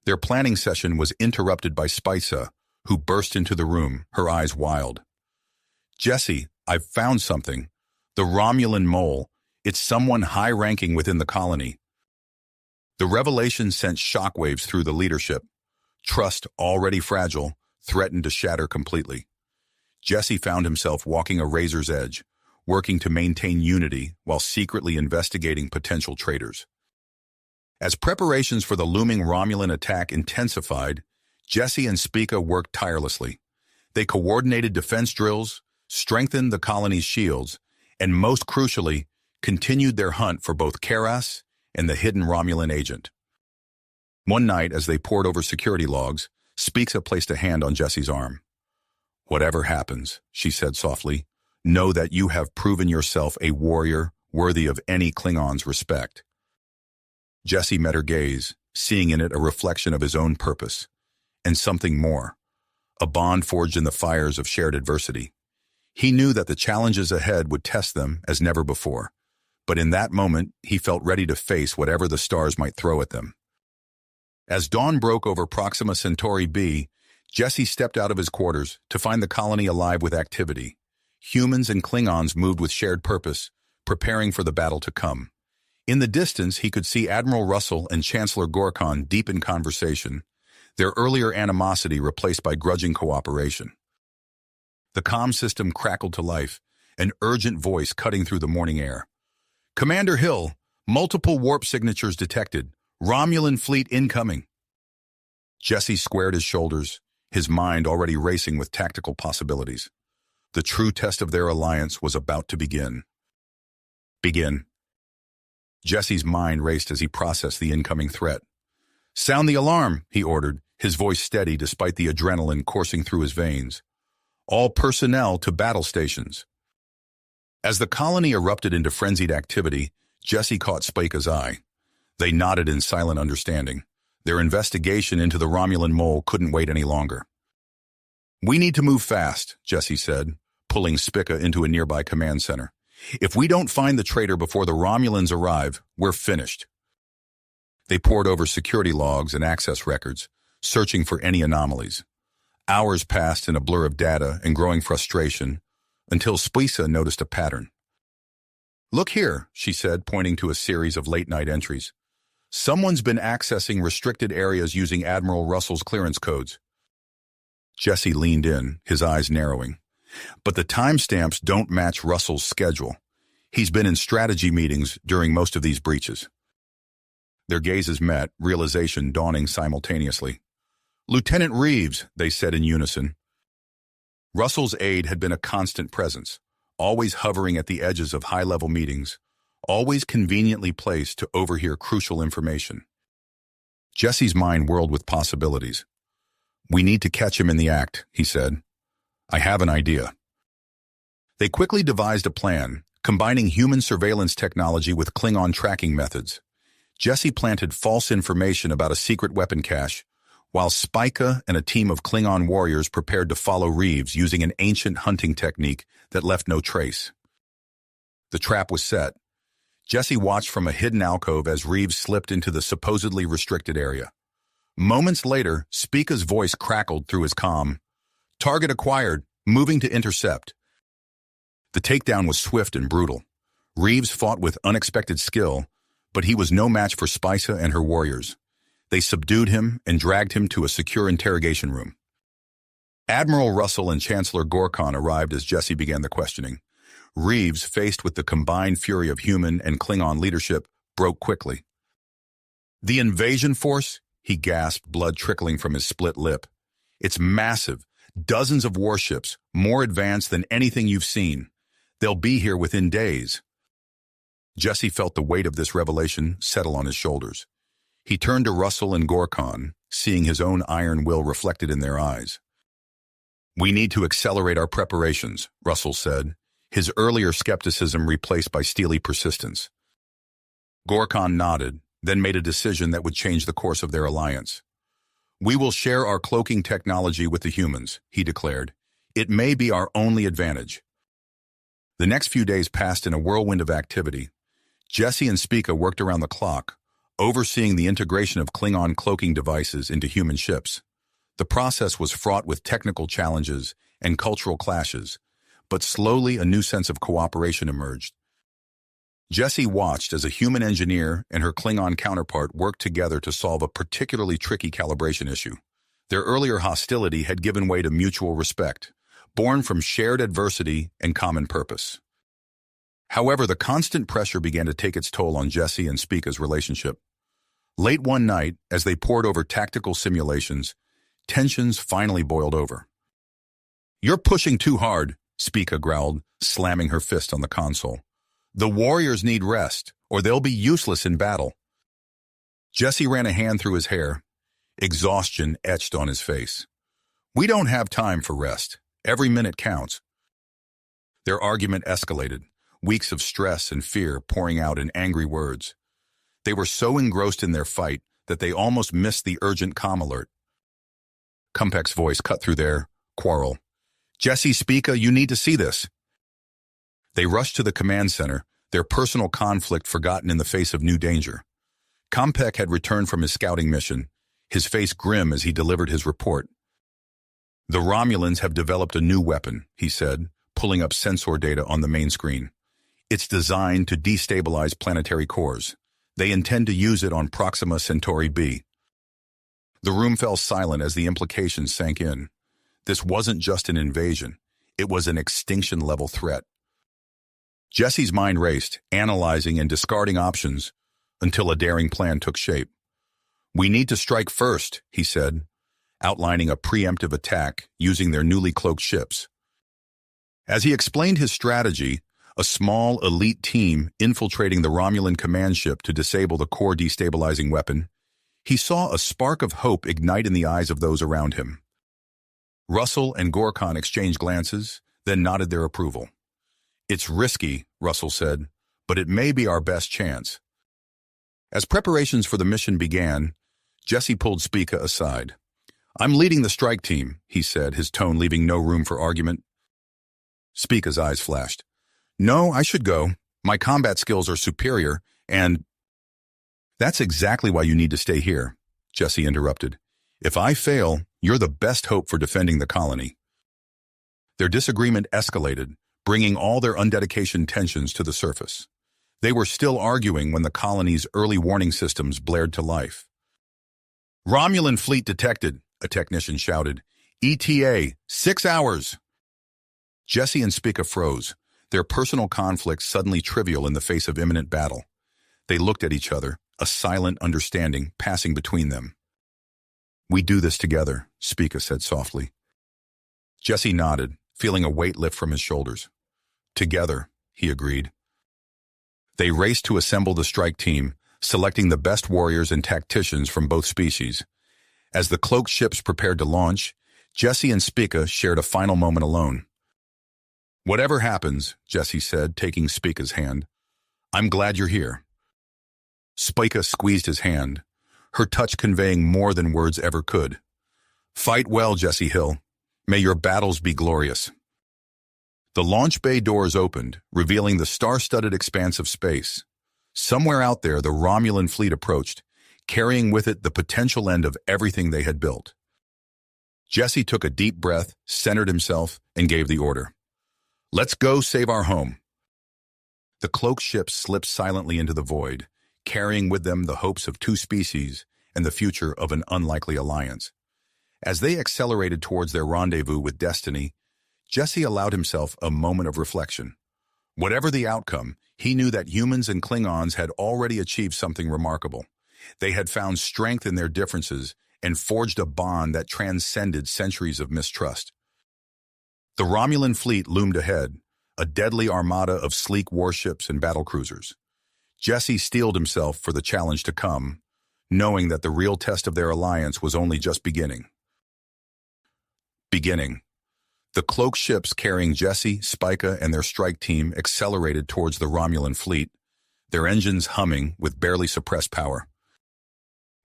Their planning session was interrupted by Spica, who burst into the room, her eyes wild. "Jesse, I've found something. The Romulan mole. It's someone high-ranking within the colony." The revelation sent shockwaves through the leadership. Trust, already fragile, threatened to shatter completely. Jesse found himself walking a razor's edge, working to maintain unity while secretly investigating potential traitors. As preparations for the looming Romulan attack intensified, Jesse and Spica worked tirelessly. They coordinated defense drills, strengthened the colony's shields, and most crucially, continued their hunt for both Karras and the hidden Romulan agent. One night, as they pored over security logs, Spica placed a hand on Jesse's arm. "Whatever happens," she said softly, "know that you have proven yourself a warrior worthy of any Klingon's respect." Jesse met her gaze, seeing in it a reflection of his own purpose, and something more, a bond forged in the fires of shared adversity. He knew that the challenges ahead would test them as never before, but in that moment he felt ready to face whatever the stars might throw at them. As dawn broke over Proxima Centauri b, Jesse stepped out of his quarters to find the colony alive with activity. Humans and Klingons moved with shared purpose, preparing for the battle to come. In the distance, he could see Admiral Russell and Chancellor Gorkon deep in conversation, their earlier animosity replaced by grudging cooperation. The comm system crackled to life, an urgent voice cutting through the morning air. "Commander Hill, multiple warp signatures detected. Romulan fleet incoming." Jesse squared his shoulders, his mind already racing with tactical possibilities. The true test of their alliance was about to begin. Jesse's mind raced as he processed the incoming threat. "Sound the alarm," he ordered, his voice steady despite the adrenaline coursing through his veins. "All personnel to battle stations." As the colony erupted into frenzied activity, Jesse caught Spica's eye. They nodded in silent understanding. Their investigation into the Romulan mole couldn't wait any longer. "We need to move fast," Jesse said, pulling Spica into a nearby command center. "If we don't find the traitor before the Romulans arrive, we're finished." They pored over security logs and access records, searching for any anomalies. Hours passed in a blur of data and growing frustration, until Spica noticed a pattern. "Look here," she said, pointing to a series of late-night entries. "Someone's been accessing restricted areas using Admiral Russell's clearance codes." Jesse leaned in, his eyes narrowing. "But the timestamps don't match Russell's schedule. He's been in strategy meetings during most of these breaches." Their gazes met, realization dawning simultaneously. "Lieutenant Reeves," they said in unison. Russell's aide had been a constant presence, always hovering at the edges of high-level meetings, always conveniently placed to overhear crucial information. Jesse's mind whirled with possibilities. "We need to catch him in the act," he said. "I have an idea." They quickly devised a plan, combining human surveillance technology with Klingon tracking methods. Jesse planted false information about a secret weapon cache, while Spica and a team of Klingon warriors prepared to follow Reeves using an ancient hunting technique that left no trace. The trap was set. Jesse watched from a hidden alcove as Reeves slipped into the supposedly restricted area. Moments later, Spica's voice crackled through his comm. "Target acquired, moving to intercept." The takedown was swift and brutal. Reeves fought with unexpected skill, but he was no match for Spica and her warriors. They subdued him and dragged him to a secure interrogation room. Admiral Russell and Chancellor Gorkon arrived as Jesse began the questioning. Reeves, faced with the combined fury of human and Klingon leadership, broke quickly. "The invasion force?" he gasped, blood trickling from his split lip. "It's massive. Dozens of warships, more advanced than anything you've seen. They'll be here within days." Jesse felt the weight of this revelation settle on his shoulders. He turned to Russell and Gorkon, seeing his own iron will reflected in their eyes. "We need to accelerate our preparations," Russell said, his earlier skepticism replaced by steely persistence. Gorkon nodded, then made a decision that would change the course of their alliance. "We will share our cloaking technology with the humans," he declared. "It may be our only advantage." The next few days passed in a whirlwind of activity. Jesse and Spica worked around the clock, overseeing the integration of Klingon cloaking devices into human ships. The process was fraught with technical challenges and cultural clashes, but slowly a new sense of cooperation emerged. Jesse watched as a human engineer and her Klingon counterpart worked together to solve a particularly tricky calibration issue. Their earlier hostility had given way to mutual respect, born from shared adversity and common purpose. However, the constant pressure began to take its toll on Jesse and Spica's relationship. Late one night, as they pored over tactical simulations, tensions finally boiled over. "You're pushing too hard," Spica growled, slamming her fist on the console. "The warriors need rest, or they'll be useless in battle." Jesse ran a hand through his hair. Exhaustion etched on his face. "We don't have time for rest. Every minute counts." Their argument escalated, weeks of stress and fear pouring out in angry words. They were so engrossed in their fight that they almost missed the urgent comm alert. Kumpek's voice cut through their quarrel. "Jesse, Spica, you need to see this." They rushed to the command center, their personal conflict forgotten in the face of new danger. Kumpek had returned from his scouting mission, his face grim as he delivered his report. "The Romulans have developed a new weapon," he said, pulling up sensor data on the main screen. "It's designed to destabilize planetary cores. They intend to use it on Proxima Centauri b." The room fell silent as the implications sank in. This wasn't just an invasion. It was an extinction-level threat. Jesse's mind raced, analyzing and discarding options until a daring plan took shape. "We need to strike first," he said, outlining a preemptive attack using their newly cloaked ships. As he explained his strategy, a small, elite team infiltrating the Romulan command ship to disable the core destabilizing weapon, he saw a spark of hope ignite in the eyes of those around him. Russell and Gorkon exchanged glances, then nodded their approval. "It's risky," Russell said, "but it may be our best chance." As preparations for the mission began, Jesse pulled Spica aside. "I'm leading the strike team," he said, his tone leaving no room for argument. Spica's eyes flashed. "No, I should go. My combat skills are superior, and—" "That's exactly why you need to stay here," Jesse interrupted. "If I fail, you're the best hope for defending the colony." Their disagreement escalated, bringing all their undedication tensions to the surface. They were still arguing when the colony's early warning systems blared to life. "Romulan fleet detected," a technician shouted. "ETA, 6 hours." Jesse and Spica froze, their personal conflicts suddenly trivial in the face of imminent battle. They looked at each other, a silent understanding passing between them. "We do this together," Spica said softly. Jesse nodded, feeling a weight lift from his shoulders. "Together," he agreed. They raced to assemble the strike team, selecting the best warriors and tacticians from both species. As the cloaked ships prepared to launch, Jesse and Spica shared a final moment alone. "Whatever happens," Jesse said, taking Spica's hand, "I'm glad you're here." Spica squeezed his hand, her touch conveying more than words ever could. "Fight well, Jesse Hill. May your battles be glorious." The launch bay doors opened, revealing the star-studded expanse of space. Somewhere out there, the Romulan fleet approached, carrying with it the potential end of everything they had built. Jesse took a deep breath, centered himself, and gave the order. "Let's go save our home." The cloaked ships slipped silently into the void, carrying with them the hopes of 2 species and the future of an unlikely alliance. As they accelerated towards their rendezvous with destiny, Jesse allowed himself a moment of reflection. Whatever the outcome, he knew that humans and Klingons had already achieved something remarkable. They had found strength in their differences and forged a bond that transcended centuries of mistrust. The Romulan fleet loomed ahead, a deadly armada of sleek warships and battlecruisers. Jesse steeled himself for the challenge to come, knowing that the real test of their alliance was only just beginning. The cloaked ships carrying Jesse, Spica, and their strike team accelerated towards the Romulan fleet, their engines humming with barely suppressed power.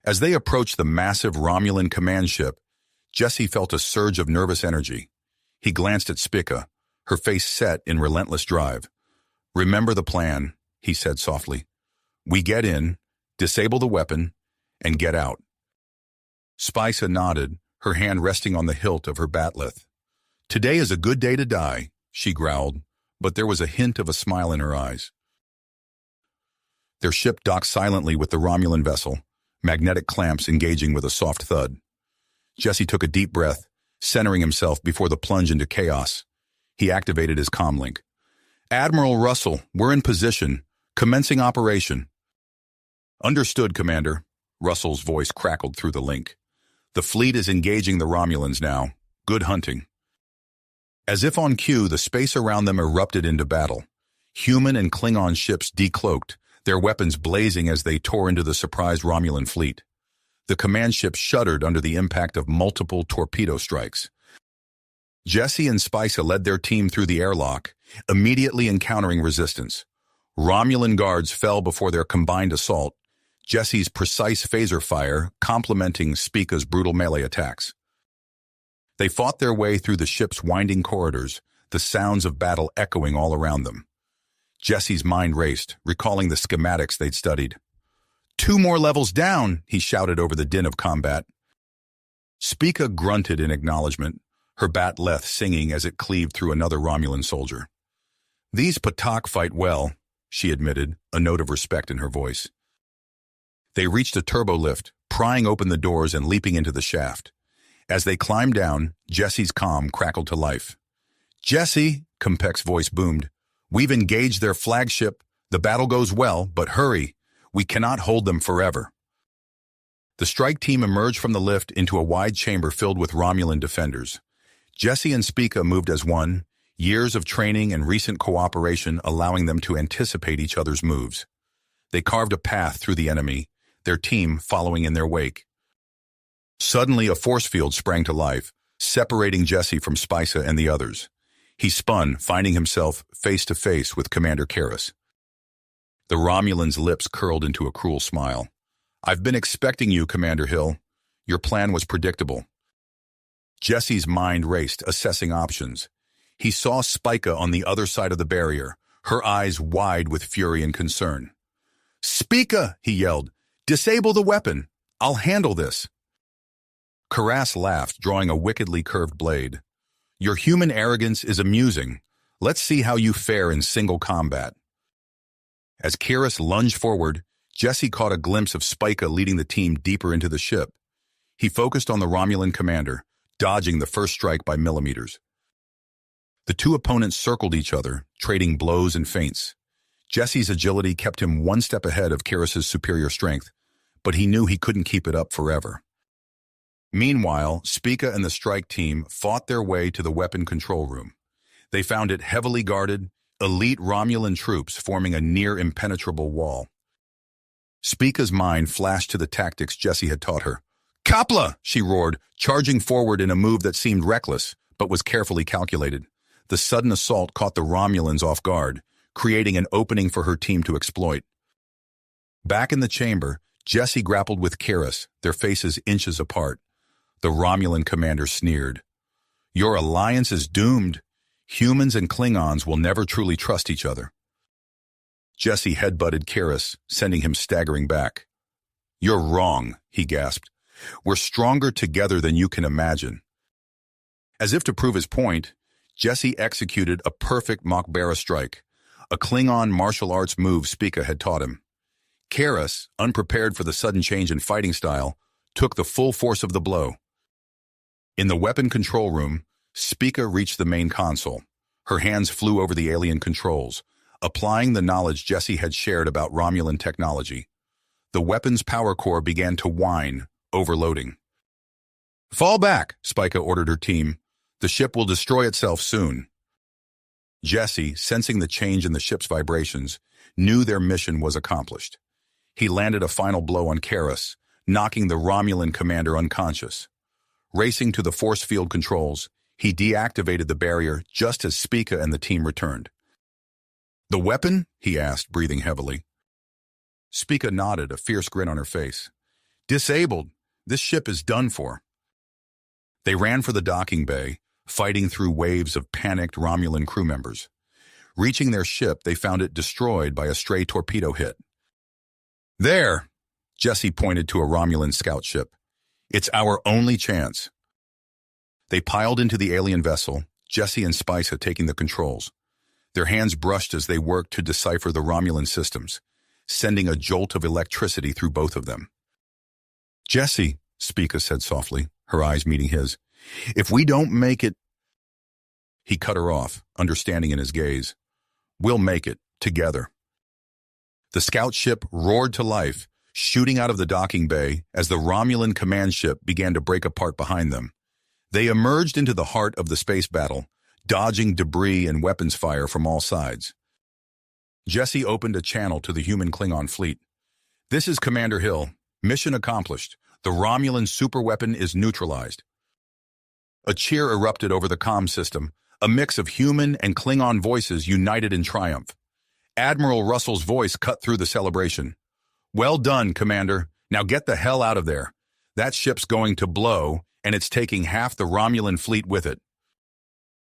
As they approached the massive Romulan command ship, Jesse felt a surge of nervous energy. He glanced at Spica, her face set in relentless drive. "Remember the plan," he said softly. "We get in, disable the weapon, and get out." Spica nodded, her hand resting on the hilt of her bat'leth. "Today is a good day to die," she growled, but there was a hint of a smile in her eyes. Their ship docked silently with the Romulan vessel, magnetic clamps engaging with a soft thud. Jesse took a deep breath, centering himself before the plunge into chaos. He activated his comlink. "Admiral Russell, we're in position. Commencing operation." "Understood, Commander." Russell's voice crackled through the link. "The fleet is engaging the Romulans now. Good hunting." As if on cue, the space around them erupted into battle. Human and Klingon ships decloaked, their weapons blazing as they tore into the surprised Romulan fleet. The command ship shuddered under the impact of multiple torpedo strikes. Jesse and Spica led their team through the airlock, immediately encountering resistance. Romulan guards fell before their combined assault, Jesse's precise phaser fire complementing Spica's brutal melee attacks. They fought their way through the ship's winding corridors, the sounds of battle echoing all around them. Jesse's mind raced, recalling the schematics they'd studied. "2 more levels down," he shouted over the din of combat. Spica grunted in acknowledgement, her bat'leth singing as it cleaved through another Romulan soldier. "These Patak fight well," she admitted, a note of respect in her voice. They reached a turbo lift, prying open the doors and leaping into the shaft. As they climbed down, Jesse's comm crackled to life. "Jesse," Compek's voice boomed, We've engaged their flagship. The battle goes well, but hurry. We cannot hold them forever. The strike team emerged from the lift into a wide chamber filled with Romulan defenders. Jesse and Spica moved as one, years of training and recent cooperation allowing them to anticipate each other's moves. They carved a path through the enemy, their team following in their wake. Suddenly, a force field sprang to life, separating Jesse from Spica and the others. He spun, finding himself face to face with Commander Karras. The Romulan's lips curled into a cruel smile. "I've been expecting you, Commander Hill. Your plan was predictable." Jesse's mind raced, assessing options. He saw Spica on the other side of the barrier, her eyes wide with fury and concern. "Spica!" he yelled. "Disable the weapon. I'll handle this." Karras laughed, drawing a wickedly curved blade. "Your human arrogance is amusing. Let's see how you fare in single combat." As Karras lunged forward, Jesse caught a glimpse of Spica leading the team deeper into the ship. He focused on the Romulan commander, dodging the first strike by millimeters. The two opponents circled each other, trading blows and feints. Jesse's agility kept him one step ahead of Karras's superior strength, but he knew he couldn't keep it up forever. Meanwhile, Spica and the strike team fought their way to the weapon control room. They found it heavily guarded, elite Romulan troops forming a near-impenetrable wall. Spica's mind flashed to the tactics Jesse had taught her. "Kapla!" she roared, charging forward in a move that seemed reckless, but was carefully calculated. The sudden assault caught the Romulans off guard, creating an opening for her team to exploit. Back in the chamber, Jesse grappled with Karras, their faces inches apart. The Romulan commander sneered. "Your alliance is doomed. Humans and Klingons will never truly trust each other." Jesse headbutted Karras, sending him staggering back. "You're wrong," he gasped. "We're stronger together than you can imagine." As if to prove his point, Jesse executed a perfect Machbara strike, a Klingon martial arts move Spica had taught him. Karras, unprepared for the sudden change in fighting style, took the full force of the blow. In the weapon control room, Spica reached the main console. Her hands flew over the alien controls, applying the knowledge Jesse had shared about Romulan technology. The weapon's power core began to whine, overloading. "Fall back," Spica ordered her team. "The ship will destroy itself soon." Jesse, sensing the change in the ship's vibrations, knew their mission was accomplished. He landed a final blow on Karras, knocking the Romulan commander unconscious. Racing to the force field controls, he deactivated the barrier just as Spica and the team returned. "The weapon?" he asked, breathing heavily. Spica nodded, a fierce grin on her face. "Disabled. This ship is done for." They ran for the docking bay, fighting through waves of panicked Romulan crew members. Reaching their ship, they found it destroyed by a stray torpedo hit. "There!" Jesse pointed to a Romulan scout ship. "It's our only chance." They piled into the alien vessel, Jesse and Spica taking the controls. Their hands brushed as they worked to decipher the Romulan systems, sending a jolt of electricity through both of them. "Jesse," Spica said softly, her eyes meeting his, "if we don't make it—" He cut her off, understanding in his gaze. "We'll make it, together." The scout ship roared to life, shooting out of the docking bay as the Romulan command ship began to break apart behind them. They emerged into the heart of the space battle, dodging debris and weapons fire from all sides. Jesse opened a channel to the human Klingon fleet. "This is Commander Hill. Mission accomplished. The Romulan superweapon is neutralized." A cheer erupted over the comm system, a mix of human and Klingon voices united in triumph. Admiral Russell's voice cut through the celebration. "Well done, Commander. Now get the hell out of there. That ship's going to blow, and it's taking half the Romulan fleet with it."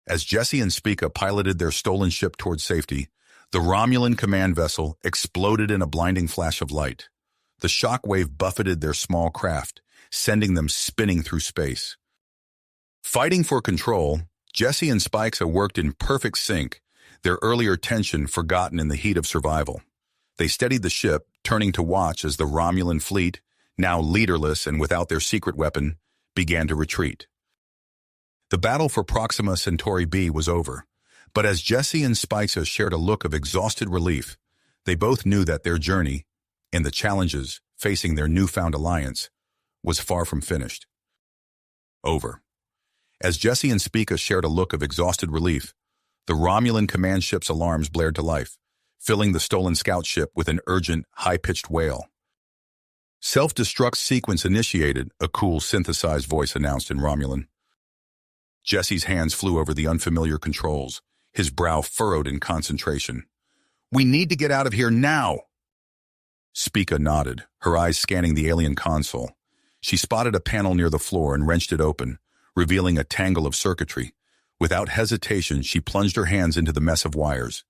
As Jesse and Spica piloted their stolen ship towards safety, the Romulan command vessel exploded in a blinding flash of light. The shockwave buffeted their small craft, sending them spinning through space. Fighting for control, Jesse and Spica worked in perfect sync, their earlier tension forgotten in the heat of survival. They steadied the ship, turning to watch as the Romulan fleet, now leaderless and without their secret weapon, began to retreat. The battle for Proxima Centauri B was over, But as Jesse and Spica shared a look of exhausted relief, they both knew that their journey, and the challenges facing their newfound alliance, was far from finished. Over. As Jesse and Spica shared a look of exhausted relief, the Romulan command ship's alarms blared to life, filling the stolen scout ship with an urgent, high-pitched wail. Self-destruct sequence initiated, a cool, synthesized voice announced in Romulan. Jesse's hands flew over the unfamiliar controls, his brow furrowed in concentration. "We need to get out of here now!" Spica nodded, her eyes scanning the alien console. She spotted a panel near the floor and wrenched it open, revealing a tangle of circuitry. Without hesitation, she plunged her hands into the mess of wires.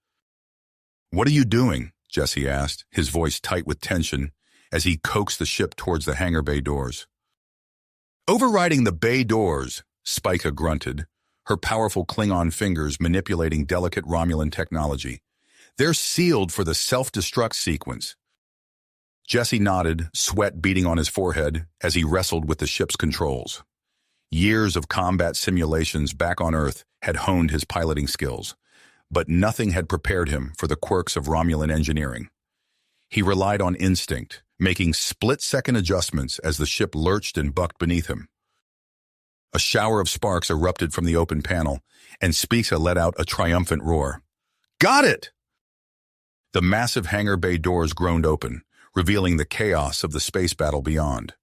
"What are you doing?" Jesse asked, his voice tight with tension, as he coaxed the ship towards the hangar bay doors. "Overriding the bay doors," Spica grunted, her powerful Klingon fingers manipulating delicate Romulan technology. "They're sealed for the self-destruct sequence." Jesse nodded, sweat beading on his forehead as he wrestled with the ship's controls. Years of combat simulations back on Earth had honed his piloting skills, but nothing had prepared him for the quirks of Romulan engineering. He relied on instinct, making split-second adjustments as the ship lurched and bucked beneath him. A shower of sparks erupted from the open panel, and Spica let out a triumphant roar. "Got it!" The massive hangar bay doors groaned open, revealing the chaos of the space battle beyond.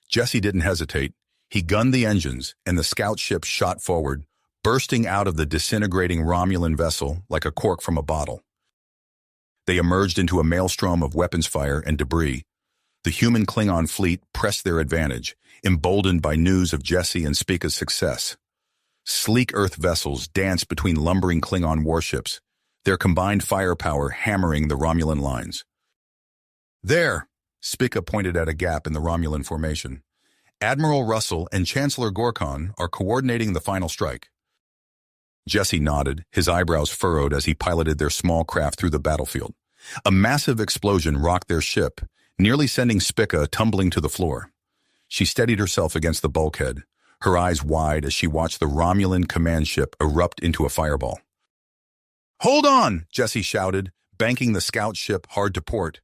Jesse didn't hesitate. He gunned the engines, and the scout ship shot forward, bursting out of the disintegrating Romulan vessel like a cork from a bottle. They emerged into a maelstrom of weapons fire and debris. The human Klingon fleet pressed their advantage, emboldened by news of Jesse and Spica's success. Sleek Earth vessels danced between lumbering Klingon warships, their combined firepower hammering the Romulan lines. "There," Spica pointed at a gap in the Romulan formation. "Admiral Russell and Chancellor Gorkon are coordinating the final strike." Jesse nodded, his eyebrows furrowed as he piloted their small craft through the battlefield. A massive explosion rocked their ship, nearly sending Spica tumbling to the floor. She steadied herself against the bulkhead, her eyes wide as she watched the Romulan command ship erupt into a fireball. "Hold on!" Jesse shouted, banking the scout ship hard to port.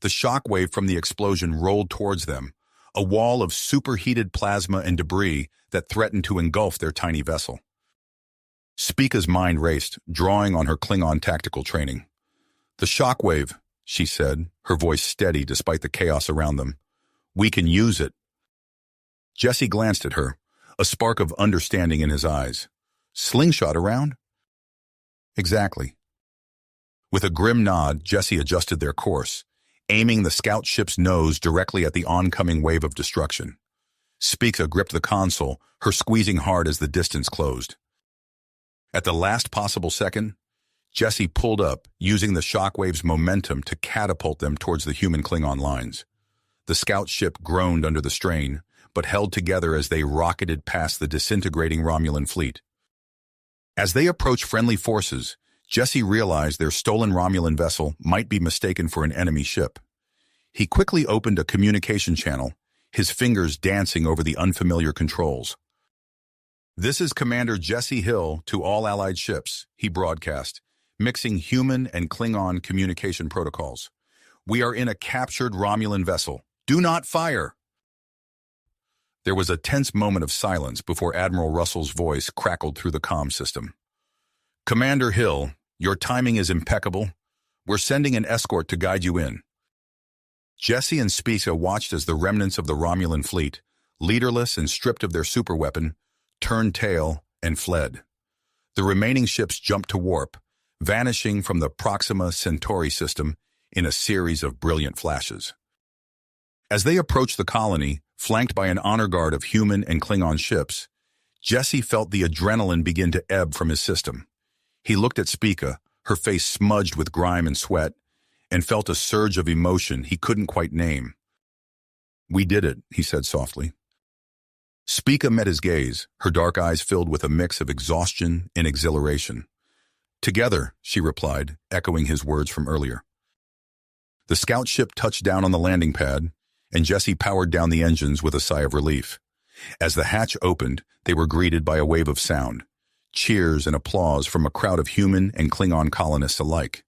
The shockwave from the explosion rolled towards them, a wall of superheated plasma and debris that threatened to engulf their tiny vessel. Spica's mind raced, drawing on her Klingon tactical training. "The shockwave," she said, her voice steady despite the chaos around them. "We can use it." Jesse glanced at her, a spark of understanding in his eyes. "Slingshot around?" "Exactly." With a grim nod, Jesse adjusted their course, aiming the scout ship's nose directly at the oncoming wave of destruction. Spica gripped the console, her squeezing hard as the distance closed. At the last possible second, Jesse pulled up, using the shockwave's momentum to catapult them towards the human Klingon lines. The scout ship groaned under the strain, but held together as they rocketed past the disintegrating Romulan fleet. As they approached friendly forces, Jesse realized their stolen Romulan vessel might be mistaken for an enemy ship. He quickly opened a communication channel, his fingers dancing over the unfamiliar controls. "This is Commander Jesse Hill to all Allied ships," he broadcast, mixing human and Klingon communication protocols. "We are in a captured Romulan vessel. Do not fire!" There was a tense moment of silence before Admiral Russell's voice crackled through the comm system. "Commander Hill, your timing is impeccable. We're sending an escort to guide you in." Jesse and Spica watched as the remnants of the Romulan fleet, leaderless and stripped of their superweapon, turned tail and fled. The remaining ships jumped to warp, vanishing from the Proxima Centauri system in a series of brilliant flashes. As they approached the colony, flanked by an honor guard of human and Klingon ships, Jesse felt the adrenaline begin to ebb from his system. He looked at Spica, her face smudged with grime and sweat, and felt a surge of emotion he couldn't quite name. "We did it," he said softly. Spica met his gaze, her dark eyes filled with a mix of exhaustion and exhilaration. "Together," she replied, echoing his words from earlier. The scout ship touched down on the landing pad, and Jesse powered down the engines with a sigh of relief. As the hatch opened, they were greeted by a wave of sound. cheers and applause from a crowd of human and Klingon colonists alike.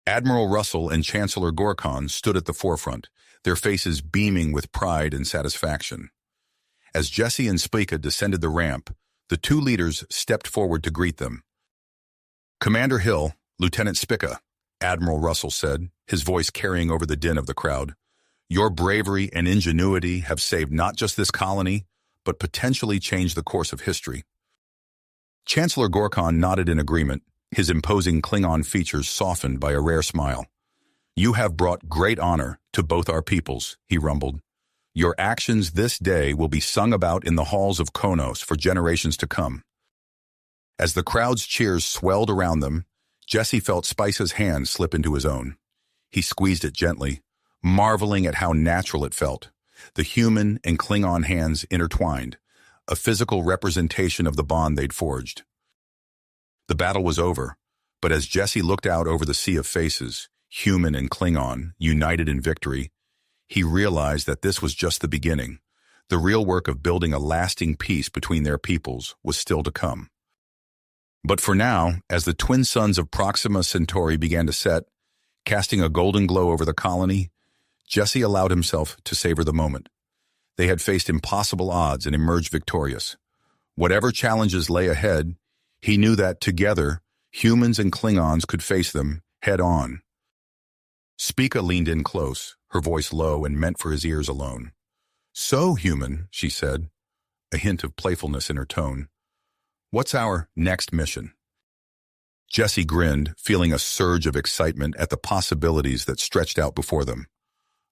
Admiral Russell and Chancellor Gorkon stood at the forefront, their faces beaming with pride and satisfaction. As Jesse and Spica descended the ramp, the two leaders stepped forward to greet them. "Commander Hill, Lieutenant Spica," Admiral Russell said, his voice carrying over the din of the crowd. "Your bravery and ingenuity have saved not just this colony, but potentially changed the course of history." Chancellor Gorkon nodded in agreement, his imposing Klingon features softened by a rare smile. "You have brought great honor to both our peoples," he rumbled. "Your actions this day will be sung about in the halls of Konos for generations to come." As the crowd's cheers swelled around them, Jesse felt Spica's hand slip into his own. He squeezed it gently, marveling at how natural it felt. The human and Klingon hands intertwined, a physical representation of the bond they'd forged. The battle was over, but as Jesse looked out over the sea of faces, human and Klingon, united in victory, he realized that this was just the beginning. The real work of building a lasting peace between their peoples was still to come. But for now, as the twin suns of Proxima Centauri began to set, casting a golden glow over the colony, Jesse allowed himself to savor the moment. They had faced impossible odds and emerged victorious. Whatever challenges lay ahead, he knew that together, humans and Klingons could face them head-on. Spica leaned in close, her voice low and meant for his ears alone. "So, human," she said, a hint of playfulness in her tone. "What's our next mission?" Jesse grinned, feeling a surge of excitement at the possibilities that stretched out before them.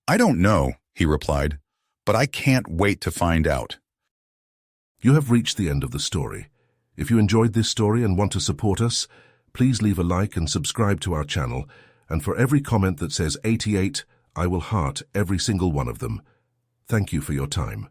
"I don't know," he replied, "but I can't wait to find out." You have reached the end of the story. If you enjoyed this story and want to support us, please leave a like and subscribe to our channel, and for every comment that says 88, I will heart every single one of them. Thank you for your time.